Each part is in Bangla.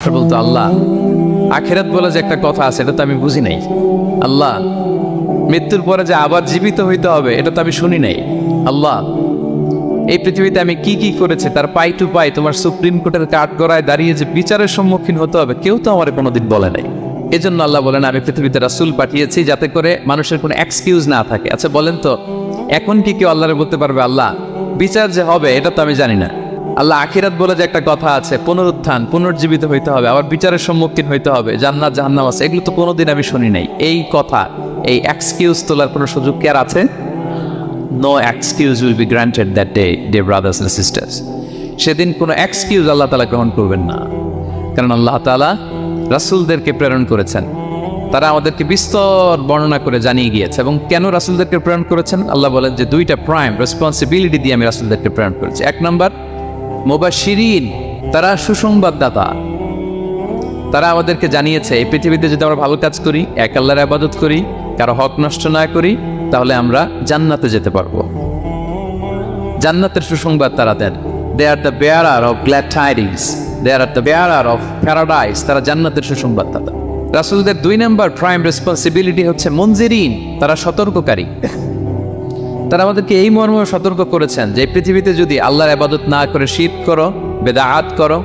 বলতো আল্লাহ আখিরাত বলে যে একটা কথা আছে এটা তো আমি বুঝি নাই। আল্লাহ মৃত্যুর পরে যে আবার জীবিত হইতে হবে এটা তো আমি শুনি নাই। আল্লাহ এই পৃথিবীতে আমি কি কি করেছি তার পাই টু পাই তোমার সুপ্রিম কোর্টের কাঠগড়ায় দাঁড়িয়ে যে বিচারের সম্মুখীন হতে হবে কেউ তো আমার কোনোদিন বলে নাই। এজন্য আল্লাহ বলেন আমি পৃথিবীতে রাসূল পাঠিয়েছি যাতে করে মানুষের কোনো এক্সকিউজ না থাকে। আচ্ছা বলেন তো এখন কি কেউ আল্লাহরে বলতে পারবে আল্লাহ বিচার যে হবে এটা তো আমি জানি না। আল্লাহ আখিরাত বলে যে একটা কথা আছে, পুনরুত্থান, পুনর্জীবিত হইতে হবে, আবার বিচারের সম্মুখীন হইতে হবে, জান্নাত জাহান্নাম আছে, এগুলো তো কোনোদিন আমি শুনি নাই। এই কথা, এই এক্সকিউজ তোলার কোনো সুযোগ কি আর আছে? No excuse will be granted that day, dear brothers and sisters. সেদিন কোনো এক্সকিউজ আল্লাহ তাআলা গ্রহণ করবেন না, কারণ আল্লাহ তাআলা রাসূলদেরকে প্রেরণ করেছেন, তারা আমাদেরকে বিস্তর বর্ণনা করে জানিয়ে গিয়েছে। এবং কেন রাসূলদেরকে প্রেরণ করেছেন আল্লাহ বলেন যে দুইটা প্রাইম রেসপন্সিবিলিটি দিয়ে আমি রাসূলদেরকে প্রেরণ করেছি। এক নম্বর মুবাশশিরিন, তারা সুসংবাদদাতা, তারা আমাদেরকে জানিয়েছে এই পৃথিবীতে যদি আমরা ভালো কাজ করি, এক আল্লাহর ইবাদত করি, কারো হক নষ্ট না করি, তাহলে আমরা জান্নাতে যেতে পারবো। জান্নাতের সুসংবাদ তারা দেন। They are the bearer of glad tidings, they are the bearer of paradise, তারা জান্নাতের সুসংবাদদাতা। রাসূলদের দুই নম্বর প্রাইম রেসপন্সিবিলিটি হচ্ছে মুনজিরিন, তারা সতর্ককারী। তারা আমাদেরকে এই মর্মে সতর্ক করেছেন যে এই পৃথিবীতে যদি আল্লাহর ইবাদত না করে শিরক করো, বেদাআত করো,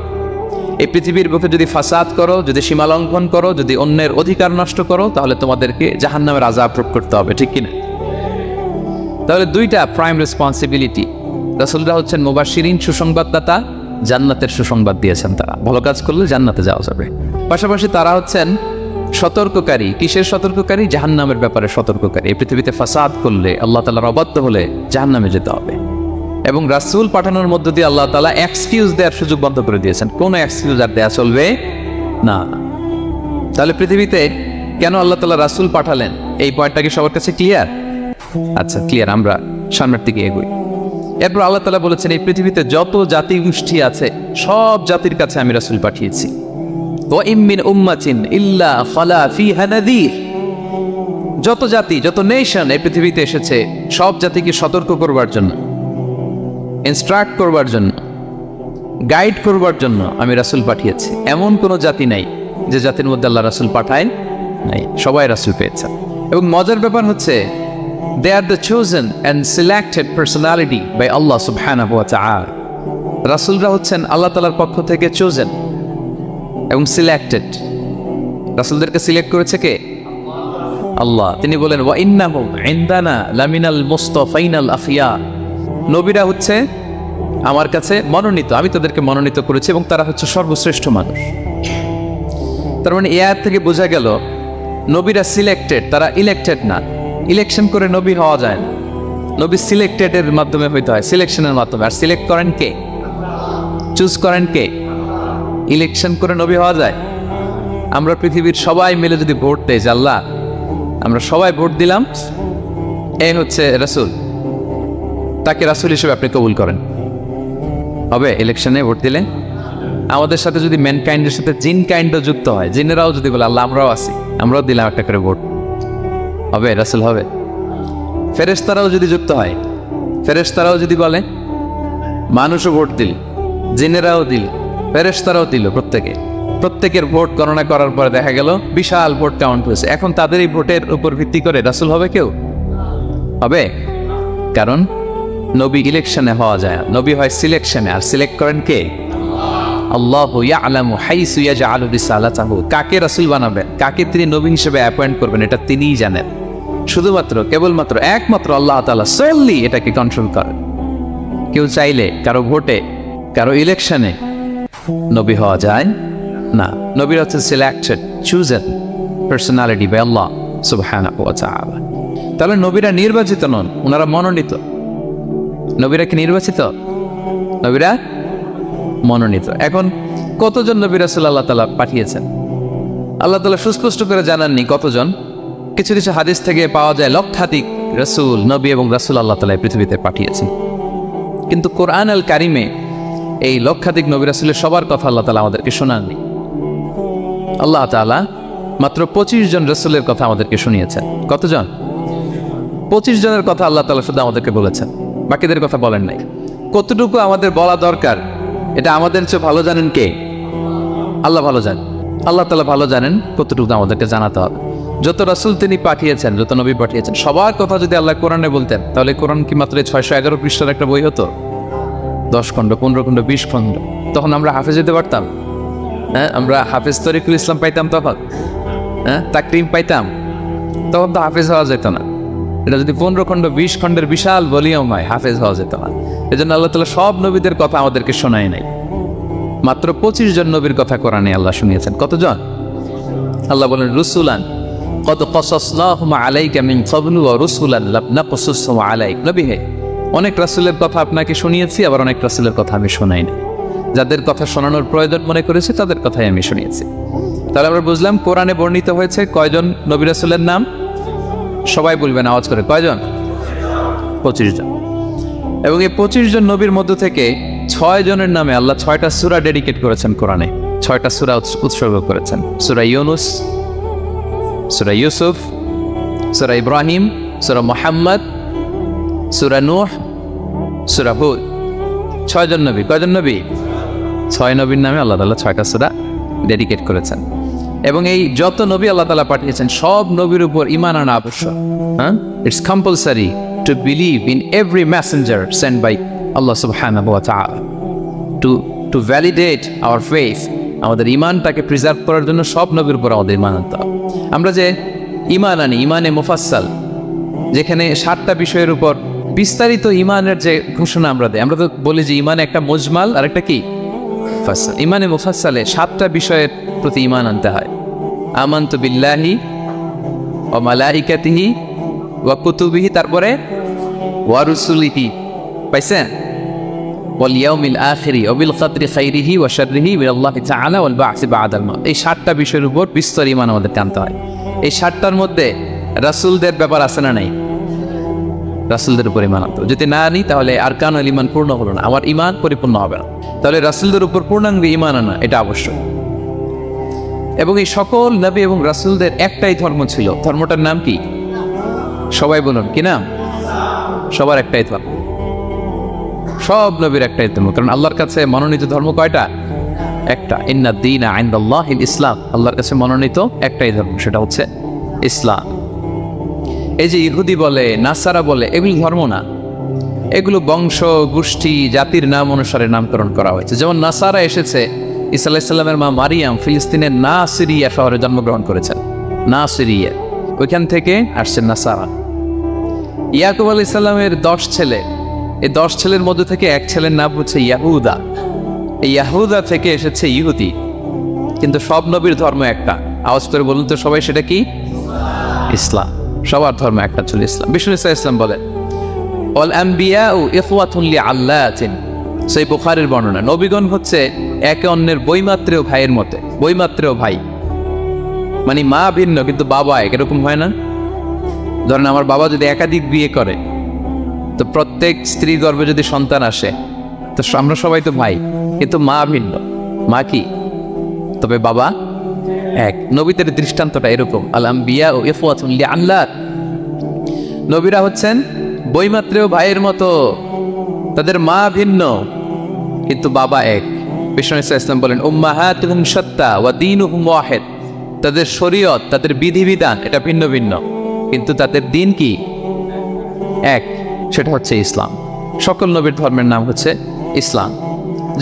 এই পৃথিবীর বুকে যদি ফাসাদ করো, যদি সীমা লঙ্ঘন করো, যদি অন্যের অধিকার নষ্ট করো, তাহলে তোমাদেরকে জাহান্নামের আযাব ভোগ করতে হবে, ঠিক কিনা? তাহলে দুইটা প্রাইম রেসপন্সিবিলিটি। রাসূলরা হচ্ছেন মুবাশশিরিন, সুসংবাদদাতা, জান্নাতের সুসংবাদ দিয়েছেন। তারা ভালো কাজ করলে জান্নাতে যাওয়া যাবে। পাশাপাশি তারা হচ্ছেন সতর্ককারী। কিসের সতর্ককারী? জাহান্নামের ব্যাপারে সতর্ককারী। এই পৃথিবীতে ফাসাদ করলে, আল্লাহ তাআলার অবাধ্য হলে জাহান্নামে যেতে হবে। এবং রাসূল পাঠানোর মধ্য দিয়ে আল্লাহ তাআলা এক্সকিউজ দেওয়ার সুযোগ বন্ধ করে দিয়েছেন। কোনো এক্সকিউজ আর দেওয়া চলবে না। তাহলে পৃথিবীতে কেন আল্লাহ তাআলা রাসূল পাঠালেন, এই পয়েন্টটা কি সবার কাছে ক্লিয়ার? আচ্ছা ক্লিয়ার, আমরা সামনের দিকে এগোই। এরপর আল্লাহ তাআলা বলেছেন এই পৃথিবীতে যত জাতি গোষ্ঠী আছে সব জাতির কাছে আমি রাসূল পাঠিয়েছি। ওয়াইম মিন উম্মাতিন ইল্লা খালা ফিহা নাযীর, যত জাতি, যত নেশন এই পৃথিবীতে এসেছে সব জাতিকে সতর্ক করবার জন্য, ইনস্ট্রাক্ট করবার জন্য, গাইড করবার জন্য আমি রাসূল পাঠিয়েছি। এমন কোনো জাতি নাই যে জাতির মধ্যে আল্লাহ রাসূল পাঠায় নাই, সবাই রাসূল পেয়েছেন। এবং মজার ব্যাপার হচ্ছে they are the chosen and selected personality by Allah subhanahu wa ta'ala. রাসূলরা হচ্ছেন আল্লাহ তাআলার পক্ষ থেকে chosen এবং সিলেক্টেড। রাসূলদেরকে সিলেক্ট করেছে কে? আল্লাহ। তিনি বলেন ওয়া ইন্নাহুম ইনদানা লামিনাল মুস্তাফাইনাল আফিয়া, নবীরা হচ্ছে আমার কাছে মনোনীত, আমি তাদেরকে মনোনীত করেছি এবং তারা হচ্ছে সর্বশ্রেষ্ঠ মানুষ। তার মানে এই আয়াত থেকে বোঝা গেল নবীরা সিলেক্টেড, তারা ইলেক্টেড না। ইলেকশন করে নবী হওয়া যায় না, নবী সিলেক্টেডের মাধ্যমে হইতে হয়, সিলেকশনের মাধ্যমে। আর সিলেক্ট করেন কে? চুজ করেন কে? ইলেকশন করে নবী হওয়া যায়? আমরা পৃথিবীর সবাই মিলে যদি ভোট দেই যে আল্লাহ আমরা সবাই ভোট দিলাম, এই হচ্ছে রাসূল, তাকে রাসূল হিসেবে আপনি কবুল করেন, হবে? ইলেকশনে ভোট দিলে আমাদের সাথে যদি ম্যানকাইন্ডের সাথে জিন কাইন্ডও যুক্ত হয়, জিনেরাও যদি বলে আল্লাহ আমরাও আছি, আমরাও দিলাম একটা করে ভোট, হবে? রাসূল হবে? ফেরেশতারাও যদি যুক্ত হয়, ফেরেশতারাও যদি বলে, মানুষও ভোট দিল, জিনেরাও দিল, ফেরেশতারাও দিল, প্রত্যেকের ভোট গণনা করার পরে দেখা গেল বিশাল ভোট কাউন্ট হয়েছে। এখন তাদের এই ভোটের উপর ভিত্তি করে রাসূল হবে কেউ? হবে? কারণ নবী ইলেকশনে হওয়া যায়, নবী হয় সিলেকশনে। আর সিলেক্ট করেন কে? আল্লাহু ইয়ালামু হাইসু ইয়াজআলু রিসালাতাহু, কাকে রাসূল বানাবেন, কাকে তিনি নবী হিসেবে অ্যাপয়েন্ট করবেন, এটা তিনিই জানেন। শুধুমাত্র, কেবলমাত্র, একমাত্র আল্লাহ তাআলা সোললি এটাকে কন্ট্রোল করেন। কেউ চাইলে কারো ভোটে, কারো ইলেকশনে নবী হওয়া যায় না। নবীরা হচ্ছে selected, chosen personality by Allah সুবহানাহু ওয়া তাআলা। তাহলে নবীরা নির্বাচিত নন, ওনারা মনোনীত। নবীরা কি নির্বাচিত? নবীরা মনোনীত। এখন কতজন নবী রাসূল আল্লাহ তাআলা পাঠিয়েছেন? আল্লাহ তাআলা সুস্পষ্ট করে জানাননি কতজন। কিছু কিছু হাদিস থেকে পাওয়া যায় লক্ষাধিক রাসূল, নবী এবং রাসূল আল্লাহ তাআলা পৃথিবীতে পাঠিয়েছেন। কিন্তু কোরআন আল কারিমে এই লক্ষাধিক নবী রাসূলের সবার কথা আল্লাহ তাআলা আমাদেরকে শোনাননি। আল্লাহ তাআলা মাত্র 25 জন রাসূলের কথা আমাদেরকে শুনিয়েছেন। কতজন? 25 জনের কথা আল্লাহ তাআলা শুধু আমাদেরকে বলেছেন, বাকিদের কথা বলেন নাই। কতটুকু আমাদের বলা দরকার এটা আমাদের চেয়ে ভালো জানেন কে? আল্লাহ ভালো জানেন, আল্লাহ তাআলা ভালো জানেন, কতটুকু আমাদেরকে জানাতে হবে। যত রাসূল তিনি পাঠিয়েছেন, যত নবী পাঠিয়েছেন, সবার কথা যদি আল্লাহ কোরআনে বলতেন, তাহলে কোরআন কি মাত্র 611 পৃষ্ঠার একটা বই হতো? 10 খণ্ড, 15 খণ্ড, 20 খণ্ড। তখন আমরা হাফেজ হতে পারতাম? হ্যাঁ, আমরা হাফেজ তরিকুল ইসলাম পাইতাম তখন? হ্যাঁ, তাকরিম পাইতাম? তখন তো হাফেজ হওয়া যেত না। এটা যদি 15 খণ্ড, 20 খণ্ডের বিশাল ভলিউম হয়, হাফেজ হওয়া যেত না। এই জন্য আল্লাহ তাআলা সব নবীদের কথা আমাদেরকে শোনায় নাই, মাত্র 25 জন নবীর কথা কোরআনে আল্লাহ শুনিয়েছেন। কতজন? আল্লাহ বলেন রুসুলান কদ কসাসনাহুম আলাইকা মিন ক্বাবলু ওয়া রুসুলান লাম নাকসুসহুম আলাইক। নবী হে, অনেক রাসূলের কথা আপনাকে শুনিয়েছি, আবার অনেক রাসূলের কথা আমি শোনাই না। যাদের কথা শোনানোর প্রয়োজন মনে করেছি তাদের কথাই আমি শুনিয়েছি। তাহলে আমরা বুঝলাম কোরআনে বর্ণিত হয়েছে কয়জন নবী রাসূলের নাম? সবাই বলবেন আওয়াজ করে, কয়জন? 25 জন। এবং এই 25 জন নবীর মধ্য থেকে 6 জনের নামে আল্লাহ 6টা সূরা ডেডিকেট করেছেন কোরআনে, 6টা সূরা উৎসর্গ করেছেন। সূরা ইউনুস, সূরা ইউসুফ, সূরা ইব্রাহিম, সূরা মুহাম্মদ, সূরা নূহ, সূরা হুদ। 6 জন নবী। কয়জন নবী? 6 নবীর নামে আল্লাহ তাআলা 6টা সূরা ডেডিকেট করেছেন। এবং এই যত নবী আল্লাহ তাআলা পাঠিয়েছেন, সব নবীর উপর ঈমান আনা আবশ্যক। হ্যাঁ, it's compulsory to believe in every messenger sent by Allah সুবহানাহু ওয়া তাআলা। টু ভ্যালিডেট আওয়ার ফেথ, আমাদের ঈমানটাকে প্রিজার্ভ করার জন্য সব নবীর উপর আমাদের ঈমান আনতে হবে। আমরা যে ঈমান আনি, ঈমানে মুফাসসাল, যেখানে 7টা বিষয়ের উপর বিস্তারিত ঈমানের যে ঘোষণা আমরা দেই, আমরা তো বলি যে ঈমানে একটা মুজমাল আর একটা কি মুফাসসাল। ঈমানে মুফাসসালে 7টা বিষয়ের প্রতি ঈমান আনতে হয়। আমানতু বিল্লাহি ওয়া মালাইকাতিহি ওয়া কুতুবিহি, তারপরে ওয়া রুসুলিহি, পাইছেন? ওয়াল ইয়াউমিল আখিরি ওয়া বিল কদরি খাইরিহি ওয়া শাররিহি মিনাল্লাহি তাআলা ওয়াল বা'সি বা'দাল মাউত। এই 7টা বিষয়ের উপর বিস্তর ঈমান আমাদেরকে আনতে হয়। এই 7টার মধ্যে রাসূলদের ব্যাপার আছে না নাই? রাসূলদের উপর ঈমান আনতে হবে। যদি না আনি তাহলে আরকানুল ঈমান পূর্ণ হলো না, আমার ঈমান পরিপূর্ণ হবে না। তাহলে রাসূলদের উপর পূর্ণাঙ্গ ঈমান আনা এটা আবশ্যক। এবং এই সকল নবী এবং রাসূলদের একটাই ধর্ম ছিল। ধর্মটার নাম কি? সবাই বলুন, কি নাম? সবার একটাই ধর্ম, সব নবীর একটাই ধর্ম। কারণ আল্লাহর কাছে মনোনীত ধর্ম কয়টা? একটা। ইন্না দ্বীনা ইনদাল্লাহিল ইসলাম, আল্লাহর কাছে মনোনীত একটাই ধর্ম, সেটা হচ্ছে ইসলাম। এই যে ইহুদি বলে, নাসারা বলে, এগুলো ধর্ম না, এগুলো বংশ, গোষ্ঠী, জাতির নাম অনুসারে নামকরণ করা হয়েছে। যেমন নাসারা এসেছে, ঈসা আলাইহিস সালামের মা মারিয়াম ফিলিস্তিনের নাসিরিয়া শহরে জন্মগ্রহণ করেছেন। নাসিরিয়া, ওইখান থেকে আসছেন নাসারা। ইয়াকুব আলাইহিস সালামের 10 ছেলে, এই 10 ছেলের মধ্যে থেকে এক ছেলের নাম হচ্ছে ইয়াহুদা। এই ইয়াহুদা থেকে এসেছে ইহুদি। কিন্তু সব নবীর ধর্ম একটা। আওয়াজ করে বলুন তো সবাই, সেটা কি? ইসলাম। সবার ধর্ম একটা ছিল ইসলাম। বিষ্ণু ইসলাম বলেন ওয়াল আম্বিয়াউ ইখওয়াতুন লিআল্লাতিন, সেই বুখারীর বর্ণনা। নবীগণ হচ্ছে একে অন্যের বৈমাত্রেয় ভাইয়ের মতে। বৈমাত্রেয় ভাই মানে মা ভিন্ন কিন্তু বাবা এক, এরকম হয় না? ধরেন আমার বাবা যদি একাধিক বিয়ে করে, তো প্রত্যেক স্ত্রী গর্ভে যদি সন্তান আসে, তো আমরা সবাই তো ভাই, কিন্তু মা ভিন্ন। মা কি? তবে বাবা এক। নবীদের দৃষ্টান্তটা এরকম। আল আম্বিয়াউ ইখওয়াতুন লিআল্লাত, নবীরা হচ্ছেন বৈমাত্রেয় ভাইয়ের মতো, তাদের মা ভিন্ন কিন্তু বাবা এক। বিষ্ণু ইসলাম বলেন উম্মাহাতুহুম শাত্তা ওয়া দীনুহুম ওয়াহিদ, তাদের শরীয়ত, তাদের বিধিবিধান এটা ভিন্ন ভিন্ন, কিন্তু তাদের দিন কি? এক, সেটা হচ্ছে ইসলাম। সকল নবীর ধর্মের নাম হচ্ছে ইসলাম।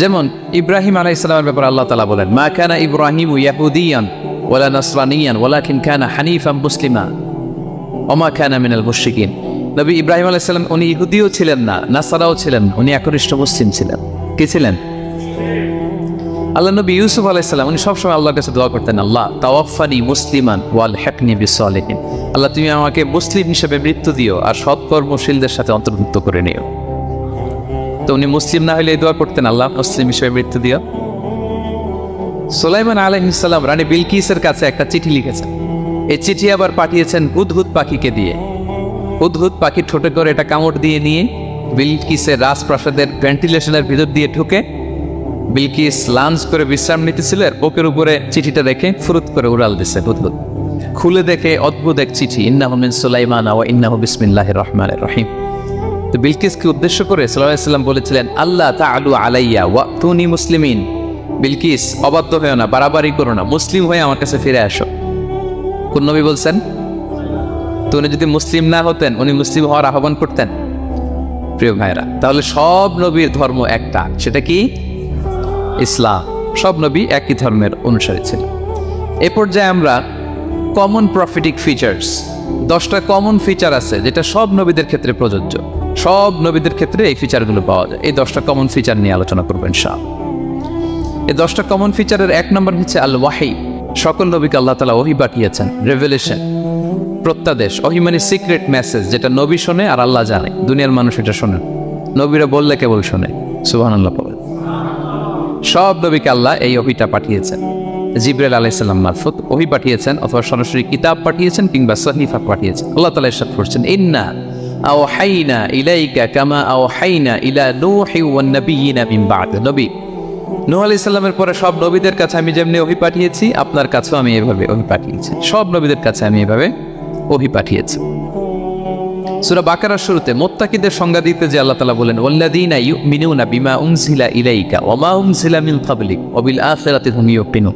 যেমন ইব্রাহিম আলাইহিস সালামের ব্যাপারে আল্লাহ তাআলা বলেন মা কানা ইব্রাহিমু ইয়াহুদিয়ান ওয়ালা নাসরানিয়ান ওয়ালাকিন কানা হানিফাম মুসলিমা ওয়া মা কানা মিনাল মুশরিকিন। নবী ইব্রাহিম আলাইহিস সালাম উনি ইহুদিও ছিলেন না, নাসারাও ছিলেন না, উনি একনিষ্ঠ মুসলিম ছিলেন। কি ছিলেন? আল্লাহ নবী ইউসুফ আলাইহিস সালাম উনি সবসময় আল্লাহর কাছে দোয়া করতেন, আল্লাহ তাওয়াফানি মুসলিমান ওয়াল হিকনি বিসসালিহিন, আল্লাহ তুমি আমাকে মুসলিম হিসেবে মৃত্যু দিও আর সৎকর্মশীলদের সাথে অন্তর্ভুক্ত করে নিও। তো উনি মুসলিম না হলে এই দোয়া করতেন, আল্লাহ মুসলিম হিসেবে মৃত্যু দিও। সুলাইমান আলাইহিস সালাম রানী বিলকিসের কাছে একটা চিঠি লিখেছেন। এই চিঠি আবার পাঠিয়েছেন হুদহুদ পাখিকে দিয়ে। হুদহুদ পাখি ঠোঁটে করে এটা কামড় দিয়ে নিয়ে বিলকিসের রাজপ্রাসাদের ভেন্টিলেশনের ভিতর দিয়ে ঢুকে বিলকিস লাঞ্চ করে বিশ্রাম নিতেছিল, বুকের উপরে চিঠিটা রেখে ফুরুত করে উড়াল দিছে হুদহুদ। খুলে দেখে অদ্ভুত এক চিঠি, ইন্নাহু মিন সুলাইমান ওয়া ইন্নাহু বিসমিল্লাহির রহমানির রহিম। তো বিলকিসকে উদ্দেশ্য করে সাল্লাল্লাহু আলাইহি ওয়াসাল্লাম বলেছিলেন আল্লাহ তাআলু আলাইয়া ওয়াতুনি মুসলিমিন, বিলকিস অবাধ্য হয়েও না, বাড়াবাড়ি করো না, মুসলিম হয়ে আমার কাছে ফিরে আসো। কোন নবী বলছেন? তো উনি যদি মুসলিম না হতেন, উনি মুসলিম হওয়ার আহ্বান করতেন? প্রিয় ভাইরা, তাহলে সব নবীর ধর্ম একটা, সেটা কি? ইসলাম। সব নবী একই ধর্মের অনুসারী ছিলেন। এ পর্যায়ে আমরা কমন প্রফিটিক ফিচার্স, 10টা কমন ফিচার আছে যেটা সব নবীদের ক্ষেত্রে প্রযোজ্য। সব নবীদের ক্ষেত্রে এই ফিচারগুলো পাওয়া যায়। এই 10টা কমন ফিচার নিয়ে আলোচনা করবেন ইনশাআল্লাহ। এই 10টা কমন ফিচারের 1 নম্বর হচ্ছে আল ওয়াহি। সকল নবীকে আল্লাহ তাআলা ওহী পাঠিয়েছেন, রেভেলেশন, প্রত্যাদেশ। ওহী মানে সিক্রেট মেসেজ, যেটা নবী শোনে আর আল্লাহ জানে, দুনিয়ার মানুষ এটা শোনে। নবীরা বললে কেবল শোনে। সুবহানাল্লাহ বলেন। সব নবীকে আল্লাহ এই ওহীটা পাঠিয়েছেন। জিবরাইল আলাইহিস সালাম মারফত ওহী পাঠিয়েছেন, অথবা সরাসরি কিতাব পাঠিয়েছেন, কিংবা সহিফা পাঠিয়েছেন। আল্লাহ তাআলা ইরশাদ করছেন, ইন্না আওহাইনা ইলাইকা কামা আওহাইনা ইলা নূহি ওয়ান নাবিয়িনা মিন বা'দ। নবী নূহ আলাইহিস সালামের পরে সব নবীদের কাছে আমি যেমনি ওহী পাঠিয়েছি, আপনার কাছেও আমি এভাবে ওহী পাঠিয়েছি। সব নবীদের কাছে আমি এভাবে ওহী পাঠিয়েছি। সূরা বাকারার শুরুতে মুত্তাকিদের সংজ্ঞা দিতে যে আল্লাহ তাআলা বলেন, ওয়াল্লাযীনা ইউমিনুনা বিমা উনজিলা ইলাইকা ওয়া মা উনজিলা মিন ক্বাবলিক ওয়া বিল আখিরাতি হুম ইউকিনুন।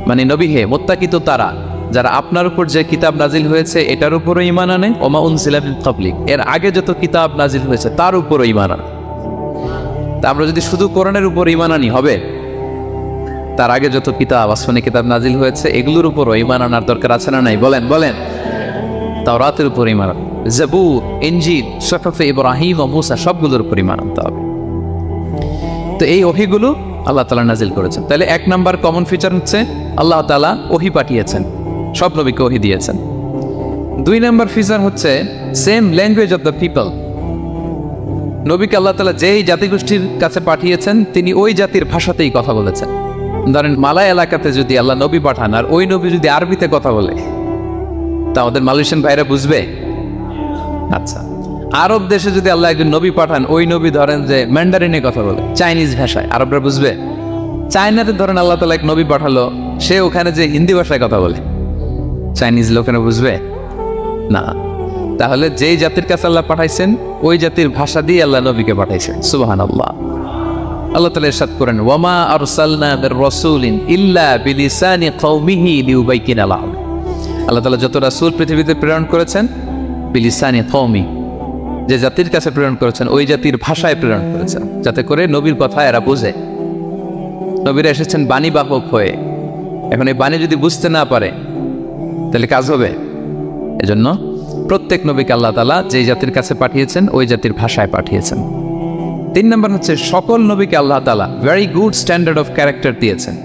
মানে নবী হে, মুত্তাকি তো তারা যারা আপনার উপর যে কিতাব নাজিল হয়েছে এটার উপরও ঈমান আনে, ওয়া মা উনজিলা মিন ক্বাবলিক, এর আগে যত কিতাব নাজিল হয়েছে তার উপরও ঈমান আনে। তা আমরা যদি শুধু কোরআনের উপর ঈমান আনি হবে? তার আগে যত কিতাব, আসমানি কিতাব নাজিল হয়েছে এগুলোর উপরও ঈমান আনার দরকার আছে না নাই? বলেন বলেন। তাওরাতের উপর ঈমান, জাবুর, ইনজিল, সুহফে ইব্রাহিম ও মূসা, সবগুলোর উপর ঈমান আনতে হবে। তো এই ওহীগুলো আল্লাহ তাআলা নাজিল করেছেন। তাহলে 1 নাম্বার কমন ফিচার হচ্ছে আল্লাহ তাআলা ওহী পাঠিয়েছেন, সব নবীকে ওহী দিয়েছেন। 2 নাম্বার ফিচার হচ্ছে same language of the people. নবীকে আল্লাহ তাআলা যেই জাতিগোষ্ঠীর কাছে পাঠিয়েছেন তিনি ওই জাতির ভাষাতেই কথা বলেছেন। ধরেন মালয় এলাকাতে যদি আল্লাহ নবী পাঠান আর ওই নবী যদি আরবিতে কথা বলে, তা আমাদের মালয়েশিয়ান ভাইরা বুঝবে? আচ্ছা, আরব দেশে যদি আল্লাহ একজন নবী পাঠান, ওই নবী ধরেন যে ম্যান্ডারিনে কথা বলে, চাইনিজ ভাষায়, আরবরা বুঝবে? চায়নাতে ধরেন আল্লাহ তাআলা এক নবী পাঠালো, সে ওখানে যে হিন্দি ভাষায় কথা বলে, চাইনিজ লোকেরা বুঝবে না। তাহলে যেই জাতির কাছে আল্লাহ পাঠাইছেন ওই জাতির ভাষা দিয়ে আল্লাহ নবীকে পাঠাইছেন। সুবহানাল্লাহ। আল্লাহ তাআলা ইরশাদ করেন, ওয়ামা আরসালনা মির রাসূলিন ইল্লা বিলিসানি কওমিহি লিউবাইয়িনা লাহুম। আল্লাহ তাআলা যত রাসূল পৃথিবীতে প্রেরণ করেছেন, বিলিসানি কওমি, যে জাতির কাছে প্রেরণ করেছেন ওই জাতির ভাষায় প্রেরণ করেছেন, যাতে করে নবীর কথা এরা বুঝে। নবীরা এসেছেন বাণী বাহক হয়ে। এখন এই বাণী যদি বুঝতে না পারে তাহলে কাজ হবে? এজন্য প্রত্যেক নবীকে আল্লাহ তাআলা যেই জাতির কাছে পাঠিয়েছেন ওই জাতির ভাষায় পাঠিয়েছেন। 3 নাম্বার হচ্ছে সকল নবীকে আল্লাহ তাআলা very good standard of character দিয়েছেন।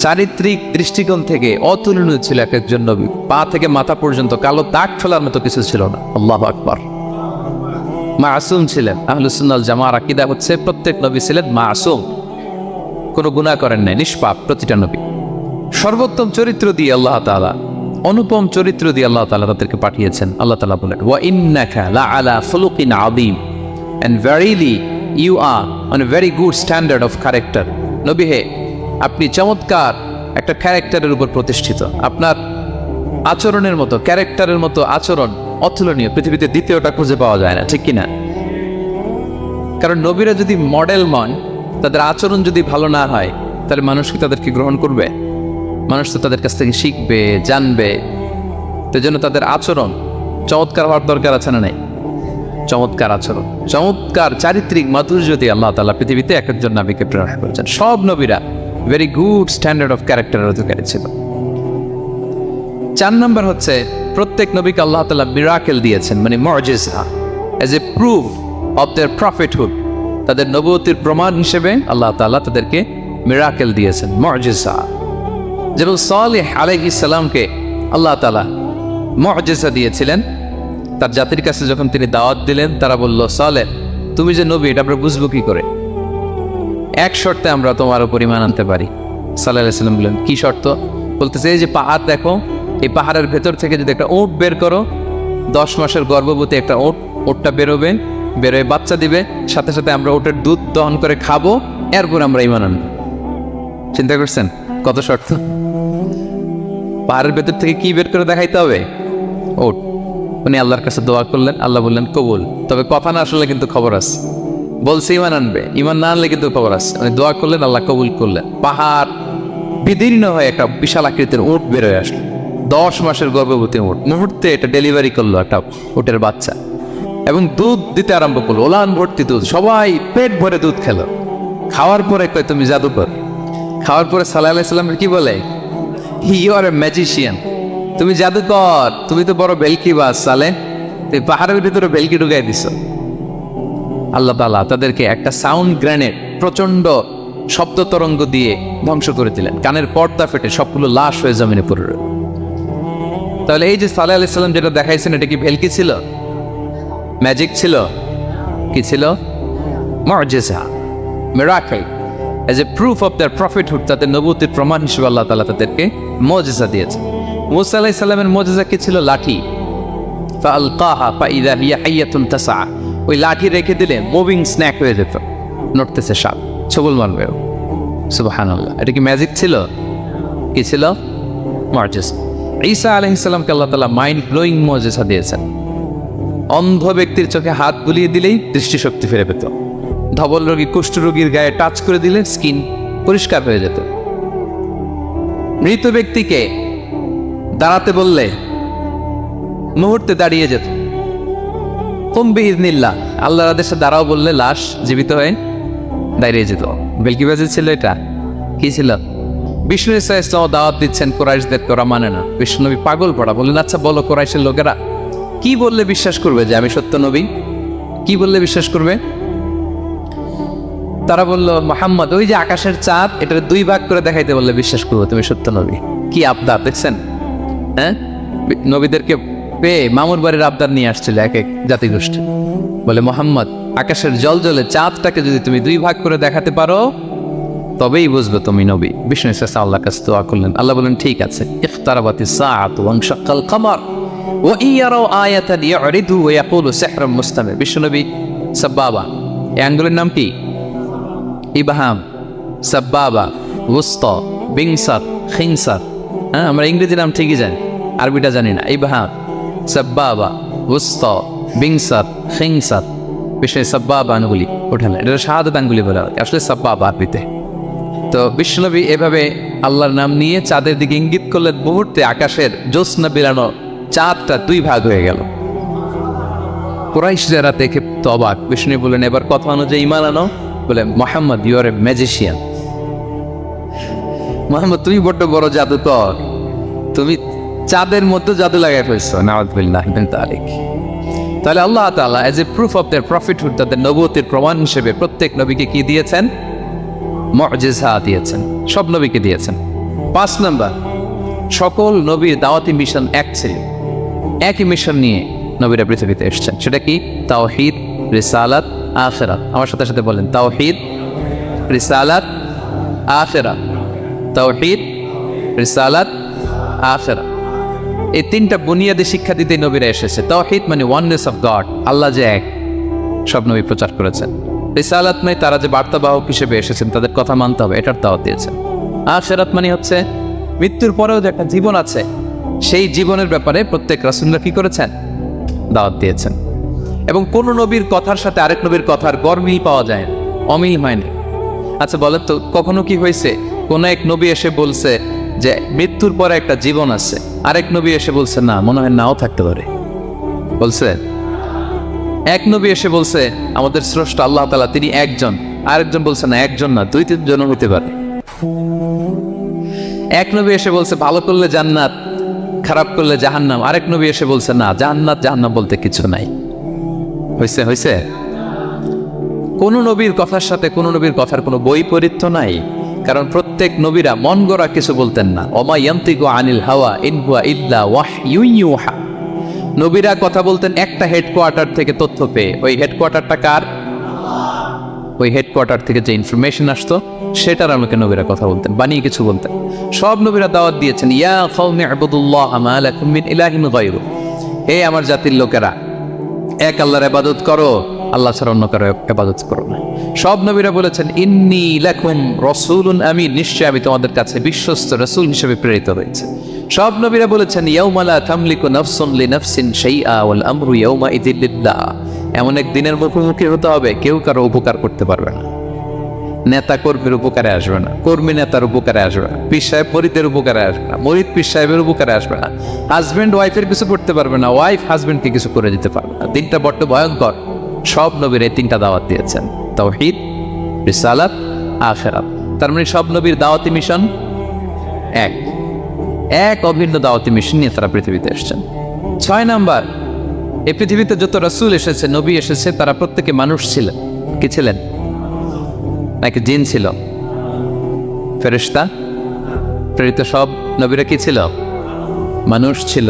চারিত্রিক দৃষ্টিকোণ থেকে অতুলনীয় ছিল এক একজন নবী। পা থেকে মাথা পর্যন্ত কালো দাগ ফেলার মতো কিছু ছিল না। আল্লাহু আকবার। মাসুম ছিলেন। আহলুস সুন্নাহ ওয়াল জামাআর আকীদা হচ্ছে প্রত্যেক নবী ছিলেন মাসুম, কোনো গুনাহ করেন নাই, নিষ্পাপ প্রতিটা নবী। সর্বোত্তম চরিত্র দিয়ে আল্লাহ তাআলা, অনুপম চরিত্র দিয়ে আল্লাহ তাআলা তাদেরকে পাঠিয়েছেন। আল্লাহ তাআলা বলেন, ওয়া ইন্নাকা লাআলা খুলুকিন আযীম, and verily you are on a very good standard of character. নবী হে, আপনি চমৎকার একটা ক্যারেক্টারের উপর প্রতিষ্ঠিত। আপনার আচরণের মতো, ক্যারেক্টারের মতো আচরণ অতুলনীয়, পৃথিবীতে দ্বিতীয়টা খুঁজে পাওয়া যায় না, ঠিক কিনা? কারণ নবীরা যদি মডেল নন, তাদের আচরণ যদি ভালো না হয়, তাহলে মানুষ কি তাদেরকে গ্রহণ করবে? মানুষ তো তাদের কাছ থেকে শিখবে, জানবে। তো জন্য তাদের আচরণ চমৎকার হওয়ার দরকার আছে না নাই? চমৎকার আচরণ, চমৎকার চারিত্রিক মাধুর্য দিয়ে আল্লাহ তাআলা পৃথিবীতে এক একজন নবীকে প্রেরণ করেছেন। সব নবীরা ভেরি গুড স্ট্যান্ডার্ড অফ ক্যারেক্টারের অধিকারী ছিল। 4 নম্বর হচ্ছে প্রত্যেক নবীকে আল্লাহ তাআলা মিরাকেল দিয়েছেন, মানে মুজিজা, as a proof of their prophethood. তাদের নবুয়তির প্রমাণ হিসেবে আল্লাহ তাআলা তাদেরকে মিরাকেল দিয়েছেন, মুজিজা। যেমন সালেহ আলাইহিস সালামকে আল্লাহ তাআলা মুজিজা দিয়েছিলেন। তার জাতির কাছে যখন তিনি দাওয়াত দিলেন, তারা বলল, সালেহ তুমি যে নবী এটা আমরা বুঝবো কি করে? এক শর্তে আমরা তোমার উপর ঈমান আনতে পারি। সাল্লাল্লাহু আলাইহি ওয়াসাল্লাম বললেন, কি শর্ত? বলতেছে, এই যে পাহাড় দেখো, এই পাহাড়ের ভেতর থেকে যদি একটা উট বের করো, 10 মাসের গর্ভবতী একটা উটটা বেরোবে, বেরোয় বাচ্চা দিবে, সাথে সাথে আমরা উটের দুধ দহন করে খাবো, এরপর আমরা ঈমান আনবো। চিন্তা করছেন কত শর্ত? পাহাড়ের ভেতর থেকে কি বের করে দেখাইতে হবে? উট। উনি আল্লাহর কাছে দোয়া করলেন, আল্লাহ বললেন কবুল, তবে কথা না আসলে কিন্তু খবর আছে। বলছে ইমান আনবে, ইমান না আনলে কিন্তু খবর আছে। মানে দোয়া করলেন, আল্লাহ কবুল করলেন। পাহাড় বিদীর্ণ হয়ে একটা বিশাল আকৃতির উট বেরোয় আসলো, 10 মাসের গর্ভবতী উট। মুহূর্তে এটা ডেলিভারি করলো একটা উটের বাচ্চা, এবং দুধ দিতে আরম্ভ করলো, ওলান ভর্তি দুধ। সবাই পেট ভরে দুধ খেলো। খাওয়ার পরে কয় তুমি জাদুকর। খাওয়ার পরে সাল্লাল্লাহু আলাইহি ওয়াসাল্লাম কি বলে, ইউ আর এ ম্যাজিশিয়ান, তুমি জাদুকর, তুমি তো বড় ভেলকিবাজ সালে, তুমি পাহাড়ের ভিতরে ভেলকি ঢুকাই দিছো। আল্লাহ তাআলা তাদেরকে একটা সাউন্ড গ্রেনেড, প্রচন্ড শব্দ তরঙ্গ দিয়ে ধ্বংস করে দিলেন। কানের পর্দা ফেটে সবগুলো লাশ হয়ে জমিনে পড়ে রইল। তাহলে এই যে সাল্লাল্লাহু আলাইহি ওয়াসাল্লাম যেটা দেখাইছেন, এটা কি ভেলকি ছিল, ম্যাজিক ছিল, কি ছিল? মুআজিজা, miracle. As a proof of their prophethood, তাদের নবুয়তের প্রমাণ হিসেবে আল্লাহ তাআলা তাদেরকে মুআজিজা দিয়েছে। মূসা আলাইহিস সালামের মুআজিজা কি ছিল? লাঠি। ফাআলকাহা ফাইযা হিয়া হাইয়াতুন তাসআ, ওই লাঠি রেখে দিলে মুভিং স্ন্যাক হয়ে যেত, নড়তেছে সাপ, ছবল মারবে। সুবহানাল্লাহ। এটা কি ম্যাজিক ছিল? কি ছিল? মুআজিজা। ঈসা আলাইহিস সালামকে আল্লাহ তাআলা মাইন্ড ব্লোয়িং মুআজিজা দিয়েছেন। অন্ধ ব্যক্তির চোখে হাত বুলিয়ে দিলেই দৃষ্টিশক্তি ফিরে পেত। ধবল রোগী, কুষ্ঠ রোগীর গায়ে টাচ করে দিলে স্কিন পরিষ্কার হয়ে যেত। মৃত ব্যক্তিকে দাঁড়াতে বললে মুহূর্তে দাঁড়িয়ে যেত। কুম বিইযনিল্লাহ, আল্লাহর আদেশে দাঁড়াও বললে লাশ জীবিত হয়ে দাঁড়িয়ে যেত। ভেলকিবাজি ছিল এটা। কি ছিল? বিষ্ণু ঈসা ইসলাম দাওয়াত দিচ্ছেন কুরাইশদের, ওরা মানে না। বিষ্ণুনবী পাগল পড়া, বললেন আচ্ছা বলো কুরাইশের লোকেরা কি বললে বিশ্বাস করবে যে আমি সত্য নবী? কি বললে বিশ্বাস করবে? তারা বলল, মুহাম্মদ ওই যে আকাশের চাঁদ, এটা 2 ভাগ করে দেখাইতে বললে বিশ্বাস করবো তুমি সত্য নবী। কি আবদার দেখছেন? হ্যাঁ, নবীদেরকে পেয়ে মামুর বাড়ির আবদার নিয়ে আসছিল এক এক জাতিগোষ্ঠী। বলে মুহাম্মদ আকাশের জলজলে চাঁদটাকে যদি তুমি 2 ভাগ করে দেখাতে পারো তবেই বুঝবে তুমি নবী। বিষ্ণু ঈসা আল্লাহর কাছে দোয়া করলেন। আল্লাহ বলেন ঠিক আছে। ইখতারাবাতিস সাআতু ওয়ানশাক্কাল কমার ওয়া ইয়ারাউ আয়াতান ইয়ারিদু ওয়া ইয়াকুলু সিহরুম মুস্তামির। বিশ্বনবী সাব্বাবা, এই আঙ্গুলের নাম কি? ইবহাম, সাব্বাবা, ওয়ুসতা, বিনসার, খিনসার। হ্যাঁ, আমরা ইংরেজি নাম ঠিকই জানি, আরবিটা জানি না। ইবহাম, সাব্বাবা, ওয়ুসতা, বিনসার, খিনসার। বিশেষ সাব্বাবা আঙ্গুলি ওঠালেন, এটা শাহাদাত আঙ্গুলি বলা হয়, আসলে সাব্বাবা আরবিতে। তো বিশ্বনবী এভাবে আল্লাহর নাম নিয়ে চাঁদের দিকে ইঙ্গিত করলেন। মুহূর্তে আকাশের জ্যোৎস্না বিরানো চাঁদটা 2 ভাগ হয়ে গেল। কুরাইশ যারা দেখে তো অবাক। বিষ্ণু বললেন এবার কথা অনুযায়ী ঈমান আনো। বলে Muhammad you are a magician. Muhammad তুমি বড্ড বড় জাদুকর, তুমি চাঁদের মধ্যে জাদু লাগাই ফেলছো। নাউযুবিল্লাহি মিন যালিক। তাহলে আল্লাহ তাআলা age a proof of their prophethood, তাদের নবুয়তের প্রমাণ হিসেবে প্রত্যেক নবীকে কি দিয়েছেন? মুআজিজা দিয়েছেন। সব নবীকে দিয়েছেন। 5 নাম্বার, সকল নবীর দাওয়াতি মিশন এক ছিল। একই মিশন নিয়ে নবীরা পৃথিবীতে এসেছেন। সেটা কি? তাওহীদ, রিসালাত, আখিরাত। আমার সাথে সাথে বলেন তাওহীদ, রিসালাত, আখিরাত। তাওহীদ, রিসালাত, আখিরাত। এই 3টা বুনিয়াদী শিক্ষা দিতে নবীরা এসেছে। তাওহীদ মানে ওয়াননেস অফ গড, আল্লাহ যে এক, সব নবী প্রচার করেছেন। রিসালাত মানে তারা যে বার্তাবাহক হিসেবে এসেছেন তাদের কথা মানতে হবে, এটার দাওয়াত দিয়েছেন। আখিরাত মানে হচ্ছে মৃত্যুর পরেও যে একটা জীবন আছে, সেই জীবনের ব্যাপারে প্রত্যেক রাসূলরা কি করেছেন? দাওয়াত দিয়েছেন। এবং কোন নবীর কথার সাথে আরেক নবীর কথার গরমিল পাওয়া যায় না, অমিল হয়নি। আচ্ছা বলেন তো, কখনো কি হয়েছে কোন এক নবী এসে বলছে যে মৃত্যুর পরে একটা জীবন আছে, আরেক নবী এসে বলছে না, মনে হয় নাও থাকতে পারে? বলছে? এক নবী এসে বলছে আমাদের স্রষ্টা আল্লাহ তাআলা তিনি একজন, আরেকজন বলছে না একজন না, 2-3 জন হতে পারে। এক নবী এসে বলছে ভালো করলে জান্নাত, খারাপ করলে জাহান্নাম, আরেক নবী এসে বলছে না, জান্নাত জাহান্নাম বলতে কিছু নাই। হয়েছে? হয়েছে? কোন নবীর কথার সাথে কোন নবীর কথার কোনো বৈপরীত্য নাই, কারণ প্রত্যেক নবীরা মন গড়া কিছু বলতেন না। ওমা ইয়ান্তিকু আনিল হাওয়া ইন হুয়া ইল্লা ওয়াহয়ুন ইউহা। নবীরা কথা বলতেন একটা হেডকোয়ার্টার থেকে তথ্য পেয়ে। ওই হেডকোয়ার্টারটা কার? ওই হেডকোয়ার্টার থেকে যে ইনফরমেশন আসতো সেটার আলোকে নবীরা কথা বলতেন, বানিয়ে কিছু বলতেন। সব নবীরা দাওয়াত দিয়েছেন, ইয়া কওমি ইবুদুল্লাহ মা লাকুম মিন ইলাহিন গায়রু। হে আমার জাতির লোকেরা, এক আল্লাহর ইবাদত করো, আল্লাহ ছাড়া অন্য কারো ইবাদত করো না। সব নবীরা বলেছেন ইন্নী লাকুম রাসূলুন আমিন, নিশ্চয় আমি তোমাদের কাছে বিশ্বস্ত রাসূল হিসেবে প্রেরিত হয়েছে। সব নবীরা বলেছেন ইয়াউমা লা তামলিকু নাফসুন লিনাফসিন শাইআ ওয়াল আমরু ইয়াউমা ইযিল লিল্লাহ, এমন এক দিনের মুখোমুখি হতে হবে কেউ কারো উপকার করতে পারবে না। নেতা কর্মীর উপকারে আসবে না, কর্মী নেতার উপকারে আসবে না, পীর সাহেব মরিদের উপকারে আসবে না, মরিদ পীর সাহেবের উপকারে আসবে না, হাজবেন্ড ওয়াইফের কিছু করতে পারবে না, ওয়াইফ হাজবেন্ডকে কিছু করে দিতে পারবে না। দিনটা বড্ড ভয়ঙ্কর। সব নবীর এই তিনটা দাওয়াত দিয়েছেন, তাওহীদ, রিসালাত, আখিরাত। তার মানে সব নবীর দাওয়াতি মিশন এক অভিন্ন দাওয়াতি মিশন নিয়ে তারা পৃথিবীতে এসেছেন। 6 নাম্বার, এই পৃথিবীতে যত রাসূল এসেছে, নবী এসেছে, তারা প্রত্যেকে মানুষ ছিলেন। কি ছিলেন? নাকি জিন ছিল? ফেরেশতা? প্রেরিত সব নবীরা কি ছিল? মানুষ ছিল।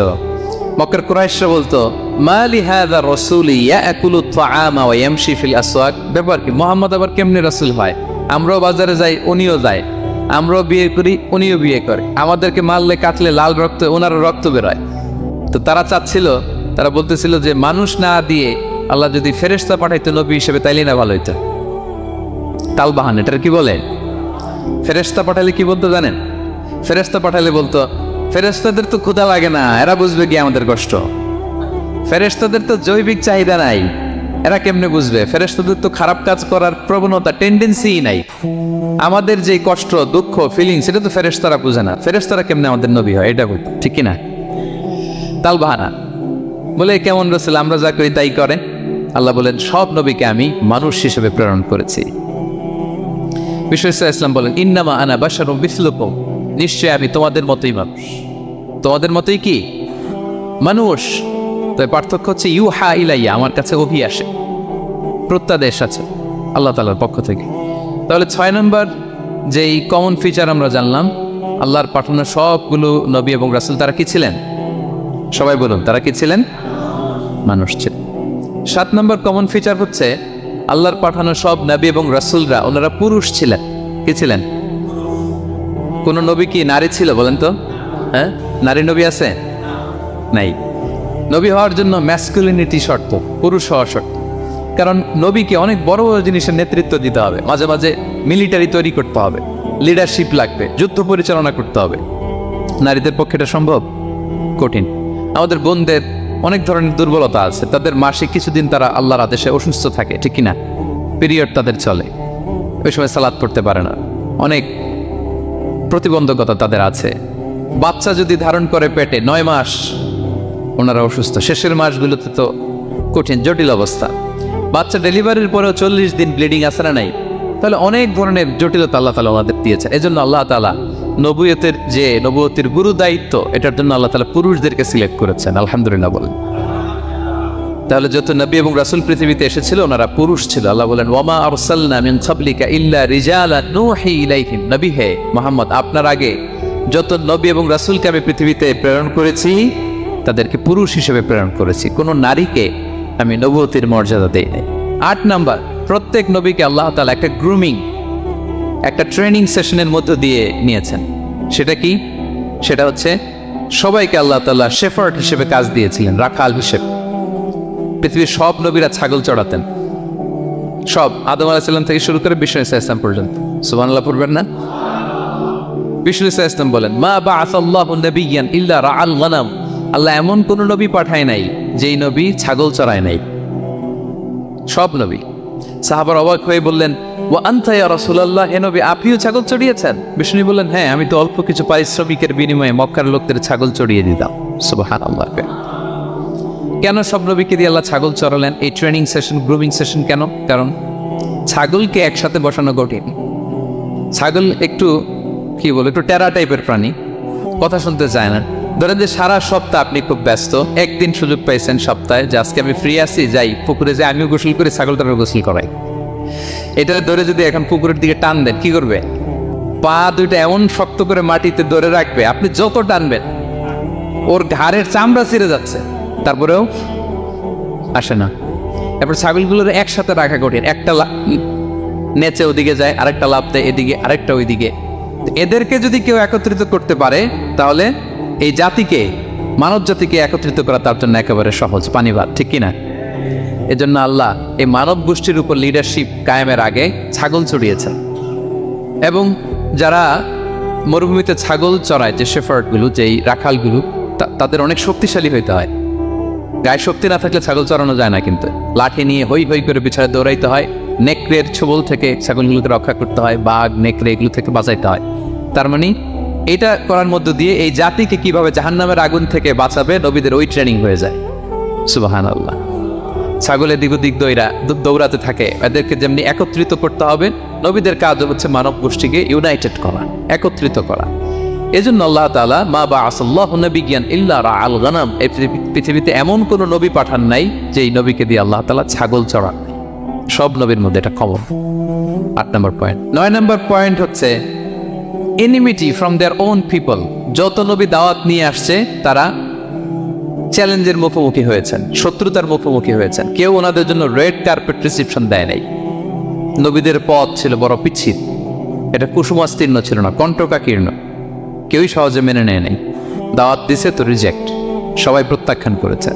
মক্কার কুরাইশরা বলতো মা লিহাযা রাসূলি ইয়াকুলু আত-তাআমা ওয়া ইয়ামশি ফিল আসওয়াক, ব্যাপার কি মুহাম্মদ আবার কেমনে রাসূল হয়? আমরাও বাজারে যাই, উনিও যায়, আমরাও বিয়ে করি, উনিও বিয়ে করে, আমাদেরকে মারলে কাটলে লাল রক্ত, ওনারও রক্ত বেরোয়। তো তারা চাচ্ছিল, তারা বলতেছিল যে মানুষ না দিয়ে আল্লাহ যদি ফেরেশতা পাঠাইতো নবী হিসেবে তাইলে না ভালো হইতো। তালবাহান, এটার কি বলে? ফেরেশতা পাঠালে কি বলতো জানেন? ফেরেশতা পাঠালে বলতো ফেরেশতাদের তো ক্ষুধা লাগে না, এরা বুঝবে কি আমাদের কষ্ট? ফেরেশতাদের তো জৈবিক চাহিদা নাই, এরা কেমনে বুঝবে? ফেরেশতাদের তো খারাপ কাজ করার প্রবণতা, টেন্ডেন্সিই নাই। আমাদের যে কষ্ট, দুঃখ, ফিলিং, সেটা তো ফেরেশতারা বুঝে না। ফেরেশতারা কেমনে আমাদের নবী হয়? এটা বলতো, ঠিক কিনা? তালবাহানা বলে কেমন রাসূল, আমরা যা করি তাই করে। আল্লাহ বলেন সব নবীকে আমি মানুষ হিসেবে প্রেরণ করেছি। বিষ্ণু ইসলাম বলেন ইন্নামা আনা বাশারুম মিসলুকুম, নিশ্চয় আমি তোমাদের মতোই মানুষ। তোমাদের মতোই কি মানুষ, তবে পার্থক্য হচ্ছে ইউহা ইলাইয়া, আমার কাছে ওহী আসে, প্রত্যাদেশ আছে আল্লাহ তাআলার পক্ষ থেকে। তাহলে 6 নম্বর যেই কমন ফিচার আমরা জানলাম, আল্লাহর পাঠানো সবগুলো নবী এবং রাসূল তারা কি ছিলেন? সবাই বলুন, তারা কি ছিলেন? মানুষ ছিলেন। 7 নম্বর কমন ফিচার হচ্ছে আল্লাহর পাঠানো সব নবী এবং রাসূলরা ওনারা পুরুষ ছিলেন। কি ছিলেন? কোন নবী কি নারী ছিল বলেন তো? হ্যাঁ, নারী নবী আছে? নাই। নবী হওয়ার জন্য ম্যাসকুলিনিটি শর্ত, পুরুষ হওয়া শর্ত। কারণ নবীকে অনেক বড় বড় জিনিসের নেতৃত্ব দিতে হবে, মাঝে মাঝে মিলিটারি তৈরি করতে হবে, লিডারশিপ লাগবে, যুদ্ধ পরিচালনা করতে হবে। নারীদের পক্ষে এটা সম্ভব? কঠিন। আমাদের বোনদের অনেক ধরনের দুর্বলতা আছে, তাদের মাসে কিছুদিন তারা আল্লাহর আদেশে অসুস্থ থাকে, ঠিক কিনা? পিরিয়ড তাদের চলে, ওই সময় সালাত পড়তে পারে না, অনেক প্রতিবন্ধকতা তাদের আছে। বাচ্চা যদি ধারণ করে পেটে 9 মাস, ওনারা অসুস্থ। শেষের মাসগুলোতে তো কঠিন, জটিল অবস্থা। বাচ্চা ডেলিভারির পরেও 40 দিন ব্লিডিং আছে না নাই? তাহলে অনেক ধরনের জটিলতা আল্লাহ তাআলা ওনাদের দিয়েছে। এজন্য আল্লাহ তাআলা নবুয়তের গুরু দায়িত্ব, এটার জন্য আল্লাহ তাআলা পুরুষদেরকে সিলেক্ট করেছেন। আলহামদুলিল্লাহ বলেন। তাহলে যত নবী এবং রাসূল পৃথিবীতে এসেছিল ওনারা পুরুষ ছিল। আল্লাহ বলেন ওয়ামা আরসালনা মিন ক্বাবলিকা ইল্লা রিজালান নূহি ইলাইহিম, নবী হে মুহাম্মদ, আপনার আগে যত নবী এবং রাসূলকে আমি পৃথিবীতে প্রেরণ করেছি তাদেরকে পুরুষ হিসেবে প্রেরণ করেছি, কোনো নারীকে আমি নবুয়তের মর্যাদা দেই নাই। 8 নাম্বার, প্রত্যেক নবীকে আল্লাহ তাআলা একটা গ্রুমিং, একটা ট্রেনিং সেশনের মধ্য দিয়ে নিয়েছেন। সেটা কি? সেটা হচ্ছে সবাইকে আল্লাহ তাআলা শেফার্ড হিসেবে কাজ দিয়েছিলেন, রাখাল হিসেবে। পৃথিবীর সব নবীরা ছাগল চড়াতেন, সব, আদম আলাইহিস সালাম থেকে শুরু করে বিষ্ণু ইসা ইসলাম পর্যন্ত। সুবহানাল্লাহ পড়বেন না? বিষ্ণু ইসা ইসলাম বলেন মা বাআসাল্লাহু নাবিয়্যান ইল্লা রাআল গনাম, আল্লাহ এমন কোন নবী পাঠায় নাই যেই নবী ছাগল চড়ায় নাই। সব নবী। সাহাবার অবাক হয়ে বললেন ওয়া আনতা ইয়া রাসূলুল্লাহ, হে নবী আপনিও ছাগল চড়িয়েছেন? বিষ্ণু বললেন হ্যাঁ, আমি তো অল্প কিছু পারিশ্রমিকের বিনিময়ে মক্কার লোকদের ছাগল চড়িয়ে দিতাম। সুবহানাল্লাহ। কেন সব নবীকে দিয়ে আল্লাহ ছাগল চড়ালেন? এই ট্রেনিং সেশন, গ্রুমিং সেশন কেন? কারণ ছাগলকে একসাথে বসানো কঠিন। ছাগল একটু কি বলে, একটু টেরা টাইপের প্রাণী, কথা শুনতে চায় না। ধরেন যে সারা সপ্তাহ আপনি খুব ব্যস্ত, একদিন সুযোগ পাইছেন সপ্তাহে যে আজকে আমি ফ্রি আছি, যাই পুকুরে যাই, আমিও গোসল করি, ছাগলটারও গোসল করাই। এটা ধরে যদি এখন পুকুরের দিকে টান দেন, কি করবে? পা দুইটা এমন শক্ত করে মাটিতে ধরে রাখবে, আপনি যত টানবেন ওর ঘাড়ের চামড়া ছিঁড়ে যাচ্ছে, তারপরেও আসে না। এরপর ছাগলগুলোর একসাথে রাখা কঠিন, একটা নেচে ওদিকে যায়, আরেকটা লাফ দেয় এদিকে, আরেকটা ওইদিকে। এদেরকে যদি কেউ একত্রিত করতে পারে তাহলে এই জাতিকে, মানব জাতিকে একত্রিত করা তার জন্য একেবারে সহজ, পানি ভাত, ঠিক কিনা? এজন্য আল্লাহ এই মানব গোষ্ঠীর উপর লিডারশিপ কায়েমের আগে ছাগল চড়িয়েছেন। এবং যারা মরুভূমিতে ছাগল চড়ায়, যে শেফার্ডগুলো, যেই রাখালগুলো, তাদের অনেক শক্তিশালী হইতে হয়। গায়ে শক্তি না থাকলে ছাগল চড়ানো যায় না, কিন্তু লাঠি নিয়ে হই হই করে পিছনে দৌড়াইতে হয়, নেকড়ের ছোবল থেকে ছাগলগুলোকে রক্ষা করতে হয়, বাঘ নেকড়ে এগুলো থেকে বাঁচাইতে হয়। তার মানে এটা করার মধ্য দিয়ে এই জাতিকে কিভাবে জাহান্নামের আগুন থেকে বাঁচাবে নবীদের ওই ট্রেনিং হয়ে যায়। সুবহানাল্লাহ। ছাগলের দিক ওদিক দৌড়াতে থাকে, এদেরকে যেমনি একত্রিত করতে হবে, নবীদের কাজ হচ্ছে মানব গোষ্ঠীকে ইউনাইটেড করা, একত্রিত করা। এজন্য আল্লাহ তাআলা মা বাআসাল্লাহু নাবিয়্যান ইল্লা রাআল গানাম, এই পৃথিবীতে এমন কোন নবী পাঠান নাই যে এই নবীকে দিয়ে আল্লাহ তাআলা ছাগল চড়ান। সব নবীর মধ্যে এটা কমন। 8 নম্বর পয়েন্ট। 9 নম্বর পয়েন্ট হচ্ছে enmity from their own people. যত নবী দাওয়াত নিয়ে আসছে তারা চ্যালেঞ্জের মুখোমুখি হয়েছেন, শত্রুতার মুখোমুখি হয়েছেন। কেউ ওনাদের জন্য রেড কার্পেট রিসিপশন দেয় নাই। নবীদের পথ ছিল বড় পিচ্ছিল, এটা কুসুমাস্তীর্ণ ছিল না, কণ্টকাকীর্ণ। কেউই সহজে মেনে নেয় নাই। দাওয়াত দিছে তো রিজেক্ট, সবাই প্রত্যাখ্যান করেছে,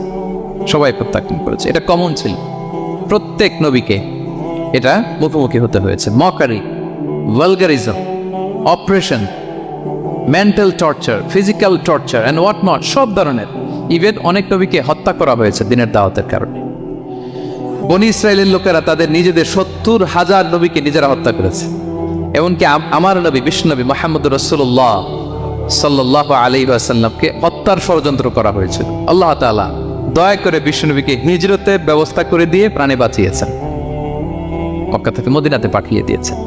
সবাই প্রত্যাখ্যান করেছে। এটা কমন ছিল, প্রত্যেক নবীকে এটা মুখোমুখি হতে হয়েছে। Mockery, vulgarism, oppression, mental torture, physical torture and what not, সব ধরনের। ইভেন অনেক নবীকে হত্যা করা হয়েছে দিনের দাওয়াতের কারণে। বনি ইসরায়েলের লোকেরা তাদের নিজেদের 70,000 নবীকে নিজেরা হত্যা করেছে। এমনকি আমার নবী বিশ্বনবী মুহাম্মদ রাসূলুল্লাহ সাল্লাল্লাহু আলাইহি ওয়াসাল্লামকে হত্যার ষড়যন্ত্র করা হয়েছিল। আল্লাহ তাআলা দয়া করে বিশ্বনবীকে হিজরতের ব্যবস্থা করে দিয়ে প্রাণে বাঁচিয়েছেন, মক্কা থেকে মদিনাতে পাঠিয়ে দিয়েছেন।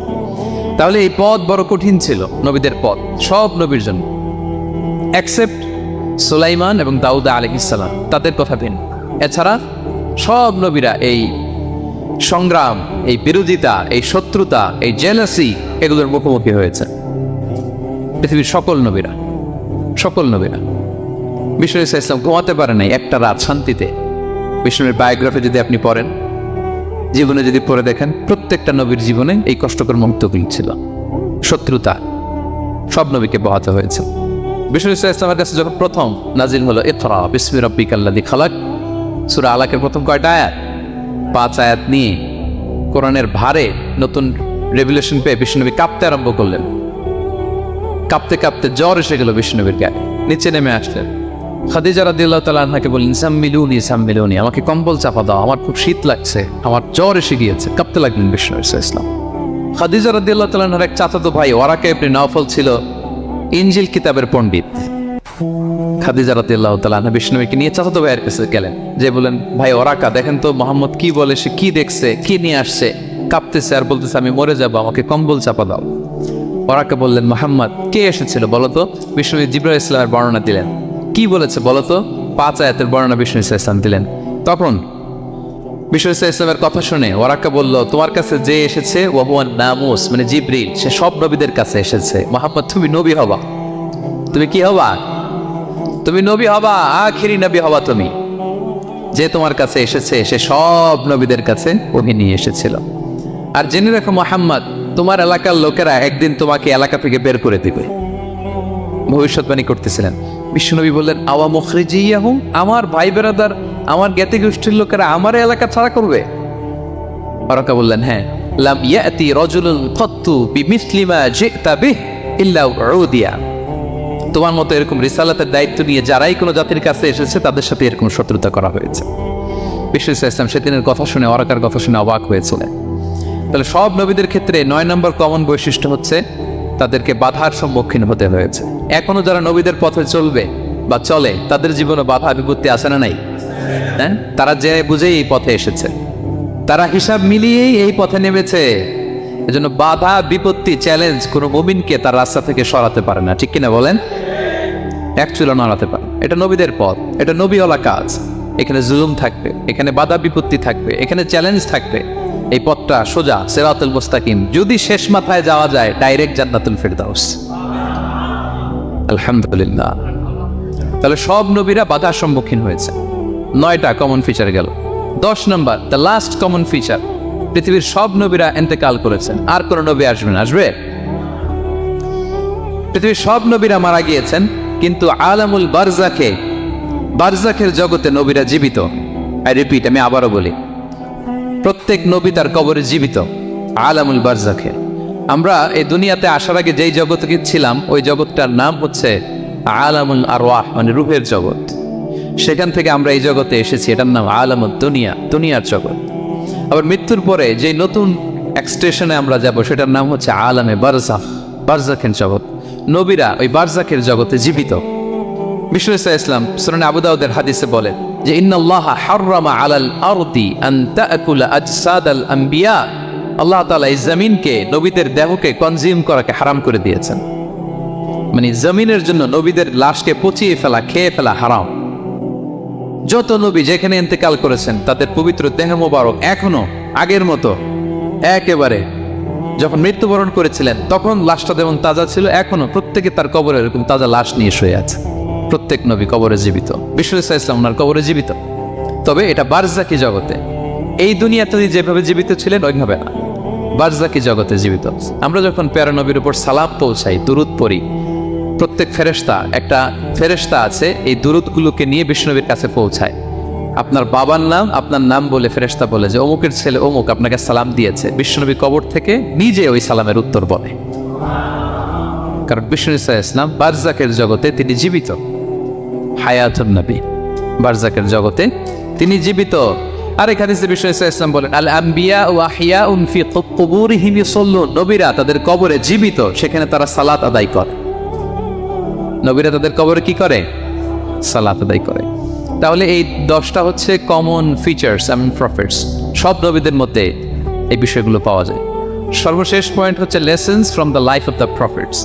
তাহলে এই পথ বড় কঠিন ছিল, নবীদের পথ, সব নবীর জন্য, এক্সেপ্ট সুলাইমান এবং দাউদ আলাইহিস সালাম, তাদের কথা ভিন্ন। এছাড়া সব নবীরা এই সংগ্রাম, এই বিরোধিতা, এই শত্রুতা, এই জেলাসি, এগুলোর মুখোমুখি হয়েছে পৃথিবীর সকল নবীরা, সকল নবীরা। বিষ্ণু ইসলাম ঘুমাতে পারে নাই একটা রাত শান্তিতে। বিষ্ণুর বায়োগ্রাফি যদি আপনি পড়েন, জীবনে যদি পড়ে দেখেন, প্রত্যেকটা নবীর জীবনে এই কষ্টকর মুহূর্তগুলি ছিল। শত্রুতা সব নবীকে বহাতে হয়েছে। বিষ্ণু ইসলামের কাছে যখন প্রথম নাজিল হলো ইকরা বিসমি রাব্বিকাল্লাযী খালাক, সূরা আলাকের প্রথম কয়টা আয়াত? 5 আয়াত নিয়ে কোরআনের ভারে নতুন রেভেলেশন পেয়ে বিষ্ণুনবী কাঁপতে আরম্ভ করলেন। কাঁপতে কাঁপতে জ্বর এসে গেল বিষ্ণুনবীর গায়ে, নিচে নেমে আসলেন। খাদিজা রাদিয়াল্লাহু তাআলা আনহাকে বললেন, সাম্মিলুনি সাম্মিলুনি, আমাকে কম্বল চাপা দাও, আমার খুব শীত লাগছে, আমার জ্বর এসে গিয়েছে। কাঁপতে লাগলেন বিষ্ণু ইসলাম। খাদিজা রাদিয়াল্লাহু তাআলা আনহার এক চাচাতো ভাই ওয়ারাকা ইবনে নওফল ছিল ইনজিল কিতাবের পণ্ডিত। খাদিজা রাদিয়াল্লাহু তাআলা আনহা বিষ্ণুকে নিয়ে চাচাতো ভাইয়ের কাছে গেলেন, যে বলেন, ভাই ওরাকা, দেখেন তো মুহাম্মদ কি বলে, সে কি দেখছে, কি নিয়ে আসছে, কাঁপতেছে আর বলতেছে আমি মরে যাবো, আমাকে কম্বল চাপা দাও। ওরাকা বললেন, মুহাম্মদ কে এসেছিল বলতো? বিষ্ণু জিবরাইল ইসলামের বর্ণনা দিলেন। কি বলেছে বলতো? 5 আয়াতের বর্ণনা বিষ্ণু ইসলাম দিলেন। তখন বিষ্ণু ইসলামের কথা শুনে ওরাকা বলল, তোমার কাছে যে এসেছে ওয়াহুয়ান নামুস, মানে জিবরিল, সে সব নবীদের কাছে এসেছে। মুহাম্মদ তুমি নবী হবা, তুমি কি হবা? তুমি নবী হবা, আখিরি নবী হবা তুমি। যে তোমার কাছে এসেছে সে সব নবীদের কাছে ওহি নিয়ে এসেছিল। আর জেনে রাখো মুহাম্মদ, তোমার এলাকার লোকেরা একদিন তোমাকে এলাকা থেকে বের করে দিবে। ভবিষ্যৎবাণী করতেছিলেন। বিশ্বনবী বললেন, আওয়া মুখরিজিয়াহুম, আমার ভাই বেরাদার, আমার জ্ঞাতি গোষ্ঠীর লোকেরা আমার এলাকা ছাড়া করবে? ওরাকা বললেন, হ্যাঁ। লাম ইয়াতি রাজুলুন কাত্তু বিমিসলি মা জিতা বিহি ইল্লা উদিয়া, তোমার মতো এরকম রিসালাতের দায়িত্ব নিয়ে যারাই কোনো জাতির কাছে এসেছে তাদের সাথে এরকম শত্রুতা করা হয়েছে। বিষ্ণু ইসলাম সেদিনের কথা শুনে, ওরাকার কথা শুনে অবাক হয়েছিলেন। তাহলে সব নবীদের ক্ষেত্রে 9 নম্বর কমন বৈশিষ্ট্য হচ্ছে তাদেরকে বাধার সম্মুখীন হতে হয়েছে। এখনো যারা নবীদের পথে চলবে বা চলে, তাদের জীবনে বাধা বিপত্তি আসে না নাই? হ্যাঁ, তারা জেনে বুঝেই এই পথে এসেছে, তারা হিসাব মিলিয়েই এই পথে নেমেছে। এজন্য বাধা বিপত্তি চ্যালেঞ্জ কোনো মুমিনকে তার রাস্তা থেকে সরাতে পারে না, ঠিক কিনা বলেন? এক চুলো নড়াতে পারে। এটা নবীদের পথ, এটা নবীওয়ালা কাজ। এখানে জুলুম থাকবে, এখানে বাধা বিপত্তি থাকবে, এখানে চ্যালেঞ্জ থাকবে। এই পথটা সোজা, সিরাতুল মুস্তাকিম। যদি শেষ মাথায় যাওয়া যায়, ডাইরেক্ট জান্নাতুল ফিরদাউস। আলহামদুলিল্লাহ। তাহলে সব নবীরা বাধার সম্মুখীন হয়েছে। 9টা কমন ফিচার গেল। 10 নম্বর, দ্য লাস্ট কমন ফিচার, পৃথিবীর সব নবীরা ইন্তেকাল করেছেন, আর কোন নবী আসবেন? আসবে? পৃথিবীর সব নবীরা মারা গিয়েছেন, কিন্তু আলামুল বারজাখের জগতে নবীরা জীবিত। আই রিপিট, আমি আবারও বলি, প্রত্যেক নবী তার কবরে জীবিত, আলামুল বারজাখে। আমরা এই দুনিয়াতে আসার আগে যেই জগতে ছিলাম ওই জগৎটার নাম হচ্ছে আলামুল আরওয়াহ, মানে রূহের জগৎ। সেখান থেকে আমরা এই জগতে এসেছি, এটার নাম আলামুদ দুনিয়া, দুনিয়ার জগৎ। আবার মৃত্যুর পরে যে নতুন এক্সটেশনে আমরা যাব সেটার নাম হচ্ছে আলামে বারজাখ, বারজাখের জগৎ। নবীরা ওই বারজাখের জগতে জীবিত। বিষ্ণু ইসলাম সুনানে আবু দাউদের হাদিসে বলেন যে ইন্নাল্লাহা হাররামা আলাল আরদি আন তাআকুলা আজসাদাল আম্বিয়া, আল্লাহ তাআলা এই জমিনকে, নবীদের দেহকে কনজিউম করাকে হারাম করে দিয়েছেন। মানে জমিনের জন্য নবীদের লাশকে পচিয়ে ফেলা, খেয়ে ফেলা হারাম। যত নবী যেখানে ইন্তেকাল করেছেন তাদের পবিত্র দেহ মোবারক এখনো আগের মতো একেবারে যখন মৃত্যুবরণ করেছিলেন তখন লাশটা যেমন তাজা ছিল, এখনো প্রত্যেকে তার কবরে এরকম তাজা লাশ নিয়ে শুয়ে আছে। প্রত্যেক নবী কবরে জীবিত, বিষ্ণু ইসলাম ওনার কবরে জীবিত। তবে এটা বারজাকি জগতে, এই দুনিয়াতে যেভাবে জীবিত ছিলেন ওইভাবে না, বারজাকি জগতে জীবিত। আমরা যখন প্যারা নবীর উপর সালাম পৌঁছাই, দুরুদ পড়ি, প্রত্যেক ফেরেশতা, একটা ফেরেশতা আছে এই দুরুদগুলোকে নিয়ে বিষ্ণুনবীর কাছে পৌঁছায়। আপনার বাবার নাম, আপনার নাম বলে ফেরেশতা বলে যে অমুকের ছেলে অমুক আপনাকে সালাম দিয়েছে। বিষ্ণুনবী কবর থেকে নিজে ওই সালামের উত্তর বলে, কারণ বিষ্ণু ইসলাম বারজাকের জগতে তিনি জীবিত, হায়াতুন নবী, বারজাকের জগতে তিনি জীবিত। আর এখানে বিষ্ণু ইসলাম বলেন আল আম্বিয়া ওয়া আহইয়াউন ফি কুবুরিহিম ইউসাল্লুন, নবীরা তাদের কবরে জীবিত, সেখানে তারা সালাত আদায় করে। নবীরা তাদের কবরে কি করে? সালাত আদায় করে। তাহলে এই 10টা হচ্ছে কমন ফিচার্স এবং প্রফিটস, সব নবীদের মধ্যে এই বিষয়গুলো পাওয়া যায়। সর্বশেষ পয়েন্ট হচ্ছে lessons from the life of the profits.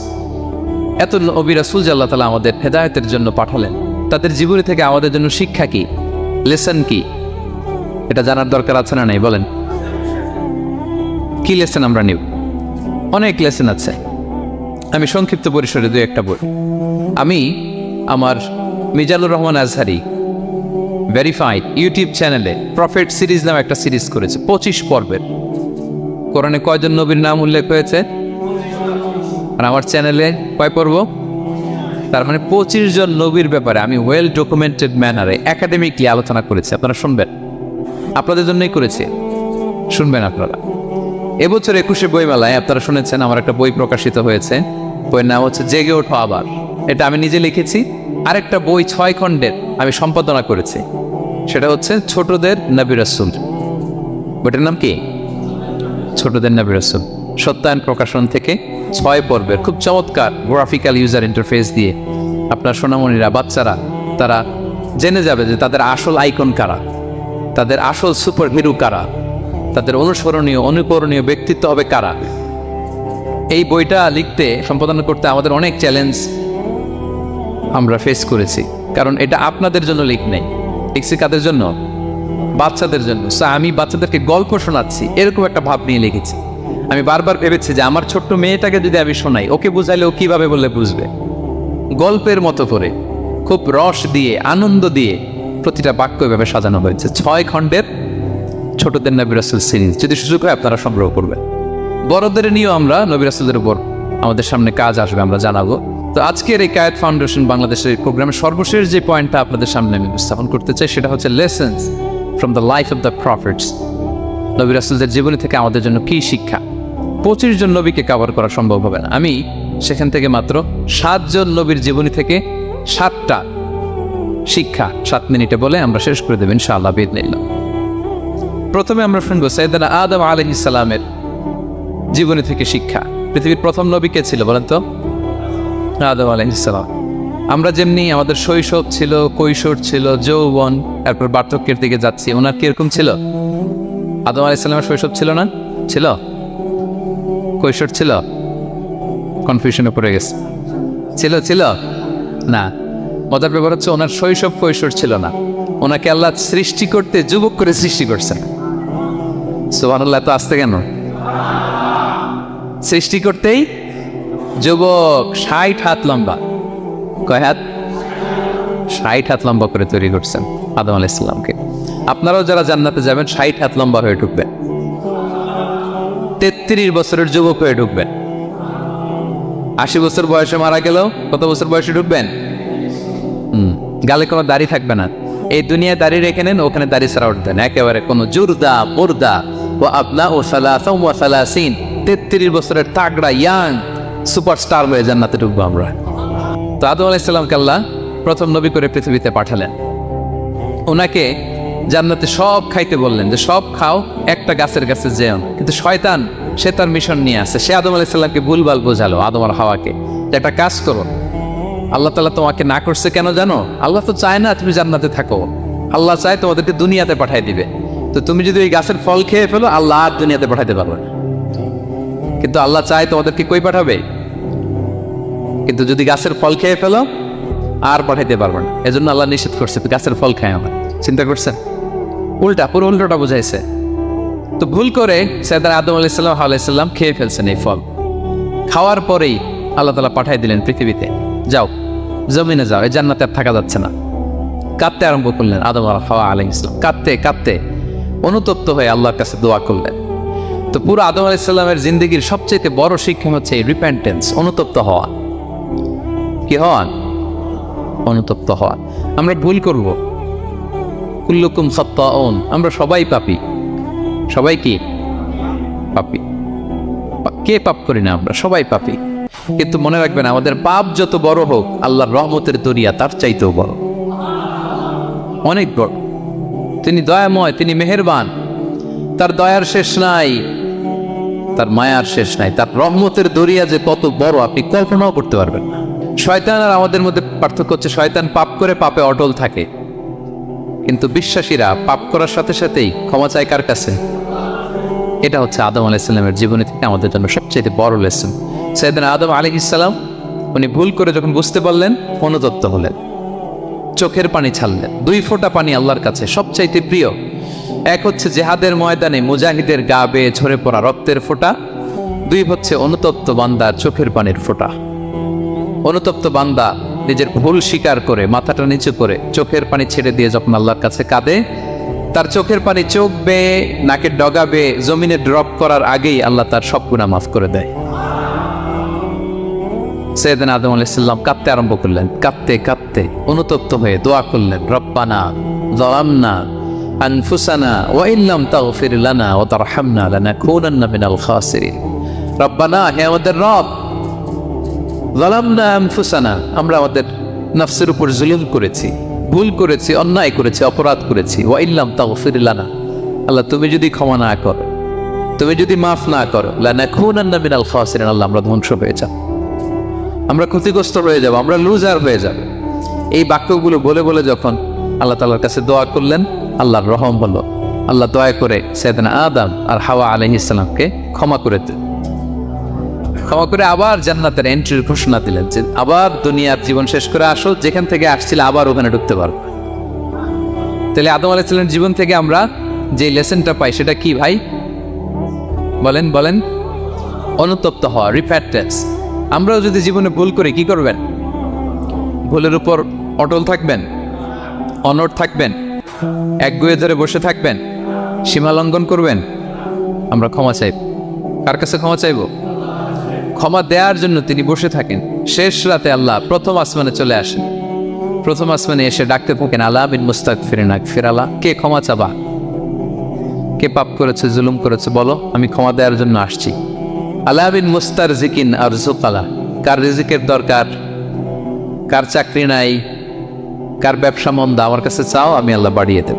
এত নবী রাসূল যে আল্লাহ তাআলা আমাদের হেদায়েতের জন্য পাঠালেন, তাদের জীবনী থেকে আমাদের জন্য শিক্ষা কি, লেসন কি, এটা জানার দরকার আছে না নাই? বলেন, কি লেসন আমরা নিব? অনেক লেসন আছে। আমি সংক্ষিপ্ত পরিসরে দুই একটা বই, আমি আমার মিজানুর রহমান আজহারি ভেরিফাইড ইউটিউব চ্যানেলে প্রফেট সিরিজ নামে একটা সিরিজ করেছে 25 পর্বের। কোরআনে কয়জন নবীর নাম উল্লেখ হয়েছে? আর আমার চ্যানেলে কয় পর্ব? তার মানে 25 জন নবীর ব্যাপারে আমি ওয়েল ডকুমেন্টেড ম্যানারে একাডেমিকলি আলোচনা করেছি। আপনারা শুনবেন, আপনাদের জন্যই করেছি, শুনবেন আপনারা। এবছর 21শে বইমেলায় আপনারা শুনেছেন আমার একটা বই প্রকাশিত হয়েছে, বইয়ের নাম হচ্ছে জেগে ওঠো আবার। এটা আমি নিজে লিখেছি। আরেকটা বই 6 খণ্ডের আমি সম্পাদনা করেছি, সেটা হচ্ছে ছোটদের নবী রাসূল। বইটার নাম কি? ছোটদের নবী রাসূল। সত্যায়ন প্রকাশন থেকে 6 পর্বের খুব চমৎকার গ্রাফিক্যাল ইউজার ইন্টারফেস দিয়ে আপনার সোনামণিরা, বাচ্চারা তারা জেনে যাবে যে তাদের আসল আইকন কারা, তাদের আসল সুপার হিরো কারা, তাদের অনুসরণীয় অনুকরণীয় ব্যক্তিত্ব হবে কারা। এই বইটা লিখতে, সম্পাদনা করতে আমাদের অনেক চ্যালেঞ্জ আমরা ফেস করেছি, কারণ এটা আপনাদের জন্য লিখছি কাদের জন্য? বাচ্চাদের জন্য। আমি বাচ্চাদেরকে গল্প শোনাচ্ছি এরকম একটা ভাব নিয়ে লিখেছি। আমি বারবার ভেবেছি যে আমার ছোট্ট মেয়েটাকে যদি আমি শোনাই, ওকে বুঝাইলে ও কিভাবে বললে বুঝবে। গল্পের মতো করে খুব রস দিয়ে, আনন্দ দিয়ে প্রতিটা বাক্য এভাবে সাজানো হয়েছে। 6 খণ্ডের ছোটদের নবী রাসূল সিরিজ, যদি সুযোগ হয় আপনারা সংগ্রহ করবেন। বড়দের নিয়েও আমরা নবী রাসূলের উপর আমাদের সামনে কাজ আসবে, আমরা জানাবো। তো আজকের এই কায়েত ফাউন্ডেশন বাংলাদেশের প্রোগ্রামের সর্বশেষ যে পয়েন্টটা আপনাদের সামনে আমি উপস্থাপন করতে চাই সেটা হচ্ছে lessons from the life of the profits. নবী রাসূলদের জীবনী থেকে আমাদের জন্য কী শিক্ষা? 25 জন নবীকে কভার করা সম্ভব হবে না। আমি সেখান থেকে মাত্র 7 জন নবীর জীবনী থেকে 7টা শিক্ষা 7 মিনিটে বলে আমরা শেষ করে দেব ইনশাআল্লাহ বিইذنিল্লাহ। প্রথমে আমরা শুনবো সাইয়েদনা আদম আলাইহিস সালামের জীবনী থেকে শিক্ষা। পৃথিবীর প্রথম নবী কে ছিল বলেন তো? আদম আলাইহিস সালাম। আমরা যেমনি আমাদের শৈশব ছিল, কৈশোর ছিল, যৌবন, তারপর বার্ধক্যের দিকে যাচ্ছি, ওনার কিরকম ছিল? আদম আলাইহিস সালামের শৈশব ছিল না? ছিল? কৈশোর ছিল? কনফিউশনে পড়ে গেছে। ছিল না। মজার ব্যাপার হচ্ছে ওনার শৈশব কৈশোর ছিল না, ওনাকে আল্লাহ সৃষ্টি করতে যুবক করে সৃষ্টি করছেন। সুবহানাল্লাহ, তো আসতে কেন? সৃষ্টি করতেই যুবক, 60 হাত লম্বা। কয় হাত? 60 হাত লম্বা করে তৈরি করছেন আদম আলাইহিস সালামকে। আপনারাও যারা জান্নাতে যাবেন 60 হাত লম্বা হয়ে ঢুকবেন, 33 বছরের যুবক হয়ে ঢুকবেন। 80 বছর বয়সে মারা গেলেও কত বছর বয়সে ঢুকবেন? গালে কোনো দাড়ি থাকবে না, এই দুনিয়ায় দাড়ি রেখে নেন, ওখানে দাড়ি ছাড়া উঠবেন একেবারে কোনো জুরদা মুর্দা ও আপনা ও সালাসাম ওয়া সালাসিন 33 বছরের তাগড়া ইয়াং সুপারস্টার হয়ে জান্নাতে ঢুকবো আমরা। তো আদম আলাইহিস সালামকে আল্লাহ প্রথম নবী করে পৃথিবীতে পাঠালেন। ওনাকে জান্নাতে সব খাইতে বললেন যে সব খাও, একটা গাছের কাছে যেও না। কিন্তু শয়তান সে তার মিশন নিয়ে আসে, সে আদম আলাইহিস সালামকে ভুলভাল বোঝালো, আদম আর হাওয়াকে, যে একটা কাজ করো, আল্লাহ তাআলা তোমাকে না করছে কেন জানো? আল্লাহ তো চায় না তুমি জান্নাতে থাকো, আল্লাহ চায় তোমাদেরকে দুনিয়াতে পাঠাই দিবে। তো তুমি যদি ওই গাছের ফল খেয়ে ফেলো, আল্লাহ আর দুনিয়াতে পাঠাইতে পারবে না। কিন্তু আল্লাহ চায় তোমাদেরকে কই পাঠাবে? কিন্তু যদি গাছের ফল খেয়ে ফেলো আর পাঠাইতে পারবে না। এজন্য আল্লাহ নিষেধ করছে গাছের ফল খায় আমার। চিন্তা করছেন? উল্টা, পুরো উল্টোটা বুঝাইছে। তো ভুল করে সাইয়েদনা আদম আলাইহিস সালাম খেয়ে ফেলছেন এই ফল। খাওয়ার পরেই আল্লাহ তাআলা পাঠাই দিলেন পৃথিবীতে, যাও জমিনে যাও, এই জান্নাতে আর থাকা যাচ্ছে না। কাঁদতে আরম্ভ করলেন আদম আর হাওয়া আলাইহিস সালাম, কাঁদতে কাঁদতে অনুতপ্ত হয়ে আল্লাহর কাছে দোয়া করলেন। তো পুরো আদম আলাইহিস সালামের জিন্দগির সবচেয়ে বড় শিক্ষা হচ্ছে রিপেন্টেন্স, অনুতপ্ত হওয়া। কি হওয়া? অনুতপ্ত হওয়া। আমরা ভুল করব, কুল্লুকুম খাত্তাউন, আমরা সবাই পাপী। সবাই কি পাপী? কে পাপ করি না? আমরা সবাই পাপী। কিন্তু মনে রাখবেন, আমাদের পাপ যত বড় হোক, আল্লাহর রহমতের দরিয়া তার চাইতেও বড়, অনেক বড়। তিনি দয়াময়, তিনি মেহেরবান, তার দয়ার শেষ নাই, তার মায়ার শেষ নাই। তার রহমতের দরিয়া যে কত বড় আপনি কল্পনাও করতে পারবেন না। শয়তান আর আমাদের মধ্যে পার্থক্য হচ্ছে, শয়তান পাপ করে পাপে অটল থাকে, কিন্তু বিশ্বাসীরা পাপ করার সাথে সাথেই ক্ষমা চায় কার কাছে? এটা হচ্ছে আদম আলাইহিস সালামের জীবনী থেকে আমাদের জন্য সবচেয়ে বড় লেসন। সাইয়েদনা আদম আলাইহিস সালাম উনি ভুল করে যখন বুঝতে পারলেন, অনুতপ্ত হলেন, চোখের পানি ছাড়লেন। 2 ফোঁটা পানি আল্লাহর কাছে সবচাইতে প্রিয়। এক হচ্ছে জেহাদের ময়দানে মুজাহিদের গা বেয়ে ঝরে পড়া রক্তের ফোঁটা, 2 হচ্ছে অনুতপ্ত বান্দার চোখের পানির ফোঁটা। অনুতপ্ত বান্দা নিজের ভুল স্বীকার করে মাথাটা নিচু করে চোখের পানি ছেড়ে দিয়ে যখন আল্লাহর কাছে কাঁদে, তার চোখের পানি চোখ বেয়ে নাকের ডগা বেয়ে জমিনে ড্রপ করার আগেই আল্লাহ তার সব গুনাহ মাফ করে দেয়। সাইয়েদনা আদম আলাইহিস সালাম কাঁদতে আরম্ভ করলেন, কাঁদতে কাঁদতে অনুতপ্ত হয়ে দোয়া করলেন, রব্বানা যালামনা আনফুসানা ওয়া ইল্লাম তাগফির লানা ওয়া তারহামনা লানাকুনান্না মিনাল খাসিরিন। রব্বানা, হে আমাদের রব, যালামনা আনফুসানা, আমরা আমাদের নফসের উপর জুলুম করেছি, ভুল করেছি, অন্যায় করেছি, অপরাধ করেছি। ওয়া ইল্লাম তাগফির লানা, আল্লাহ তুমি যদি ক্ষমা না করো, তুমি যদি মাফ না করো, লানাকুনান্না মিনাল খাসিরিন, আল্লাহ আমরা ধ্বংস হয়ে যাব, আমরা ক্ষতিগ্রস্ত হয়ে যাব, আমরা লুজার হয়ে যাব। এই বাক্যগুলো বলে বলে যখন আল্লাহ তাআলার কাছে দোয়া করলেন, আল্লাহর রহম হলো। আল্লাহ দয়া করে সাইয়েদনা আদম আর হাওয়া আলাইহিস সালামকে ক্ষমা করে দিলেন। ক্ষমা করে আবার জান্নাতের এন্ট্রির ঘোষণা দিলেন যে আবার দুনিয়ার জীবন শেষ করে আসো, যেখান থেকে আসছিলে আবার ওখানে ঢুকতে পারবে। তাহলে আদম আলাইহিস সালামের জীবন থেকে আমরা যে লেসনটা পাই সেটা কি ভাই? বলেন বলেন। অনুতপ্ত হওয়া, রিপেন্টেন্স। আমরাও যদি জীবনে ভুল করি কি করবেন? ভুলের উপর অটল থাকবেন, অনড় থাকবেন, একগুঁয়ে ধরে বসে থাকবেন, সীমা লঙ্ঘন করবেন? আমরা ক্ষমা চাইব। কার কাছে ক্ষমা চাইব? ক্ষমা দেওয়ার জন্য তিনি বসে থাকেন। শেষ রাতে আল্লাহ প্রথম আসমানে চলে আসেন। প্রথম আসমানে এসে ডাকতে থাকেন, আলা বিন মুস্তাগফিরিন আগফিরালা, কে ক্ষমা চাবা? কে পাপ করেছে, জুলুম করেছে, বলো, আমি ক্ষমা দেওয়ার জন্য আসছি। আলা বিন মুস্তারজিকিন আরজুকালা, কার রিজিকের দরকার, কার চাকরি নাই, কার ব্যবসা মন্দা, আমার কাছে চাও, আমি আল্লাহ বাড়িয়ে দেব।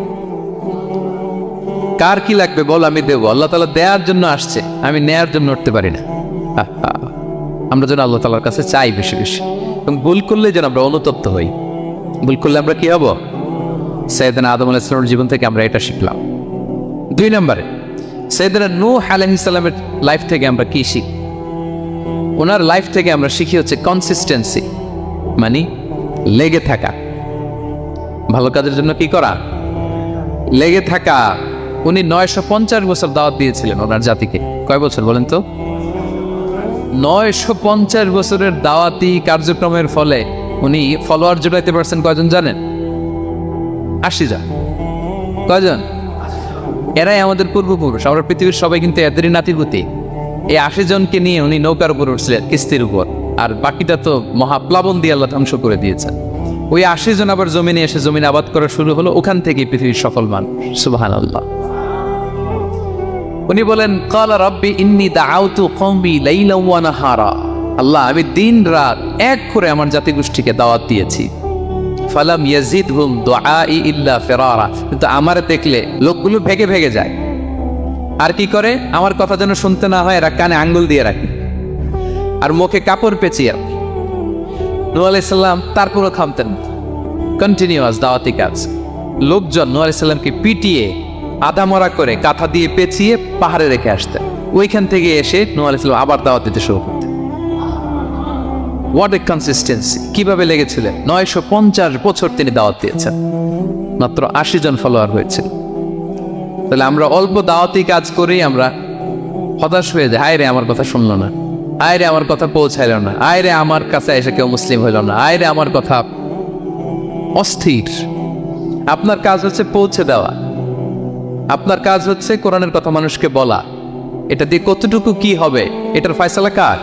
কার কি লাগবে বল, আমি দেবো। আল্লাহ তাআলা দেওয়ার জন্য আসছে, আমি নেয়ার জন্য উঠতে পারি না। আমরা যেন আল্লাহ তাআলার কাছে চাই বেশি বেশি, এবং ভুল করলে যেন আমরা অনুতপ্ত হই। ভুল করলে আমরা কি হব? সাইয়েদনা আদম আলাইহিস সালামের জীবন থেকে আমরা এটা শিখলাম। 2 নম্বরে, সাইয়েদনা নূহ আলাইহিস সালামের লাইফ থেকে আমরা কি শিখি? ওনার লাইফ থেকে আমরা শিখি হচ্ছে কনসিস্টেন্সি, মানে লেগে থাকা। ভালো কাজের জন্য কি করা? লেগে থাকা। উনি 950 বছর দাওয়াত দিয়েছিলেন ওনার জাতিকে। কয় বছর বলেন তো? 950 বছরের দাওয়াতি কার্যক্রমের ফলে উনি ফলোয়ার জোটাইতে পারছেন কয়জন জানেন? 80 জন। কয়জন? এরাই আমাদের পূর্বপুরুষ। আমরা পৃথিবীর সবাই কিন্তু এদেরই নাতিপুতি। এই 80 জনকে নিয়ে উনি নৌকার উপর উঠছিলেন, কিস্তির উপর, আর বাকিটা তো মহাপ্লাবন দিয়ে আল্লাহ ধ্বংস করে দিয়েছেন। ওই 80 জন আবার জমিনে এসে জমিন আবাদ করা শুরু হলো, ওখান থেকে পৃথিবীর সফল মানুষ। সুবহানাল্লাহ। উনি বলেন ক্বালা রাব্বি ইন্নী দাআউতু কওমি লাইলান ওয়া নাহারা, আল্লাহ আমি দিন রাত এক করে আমার জাতিগোষ্ঠীকে দাওয়াত দিয়েছি। ফালাম ইয়াজিদহুম দুআই ইল্লা ফিরারা, কিন্তু আমার দেখলে লোকগুলো ভেগে ভেগে যায়। আর কি করে? আমার কথা যেন শুনতে না হয় এরা কানে আঙ্গুল দিয়ে রাখে আর মুখে কাপড় পেঁচিয়ে। নূহ আলাইহিস সালাম তারপরও থামতেন, কন্টিনিউয়াস দাওয়াতি কাজ। লোকজন নূহ আলাইহিস সালামকে পিটিয়ে আধা মরা করে কাঁথা দিয়ে পেঁচিয়ে পাহাড়ে রেখে আসতেন। ওইখান থেকে এসে নূহ আলাইহিস সালাম আবার দাওয়াত দিতে শুরু করতেন। What a consistency! কিভাবে লেগেছিলেন? 950 বছর তিনি দাওয়াত দিয়েছেন, মাত্র 80 জন ফলোয়ার হয়েছে। তাহলে আমরা অল্প দাওয়াতি কাজ করেই আমরা হতাশ হয়ে যাই। আয় রে আমার কথা শুনলো না, আয় রে আমার কথা পৌঁছাইল না, আয় রে আমার কাছে এসে কেউ মুসলিম হইল না, আয় রে আমার কথা। অস্থির। আপনার কাজ হচ্ছে পৌঁছে দেওয়া, আপনার কাজ হচ্ছে কোরআনের কথা মানুষকে বলা। এটা দিয়ে কতটুকু কি হবে এটার ফয়সালা কার?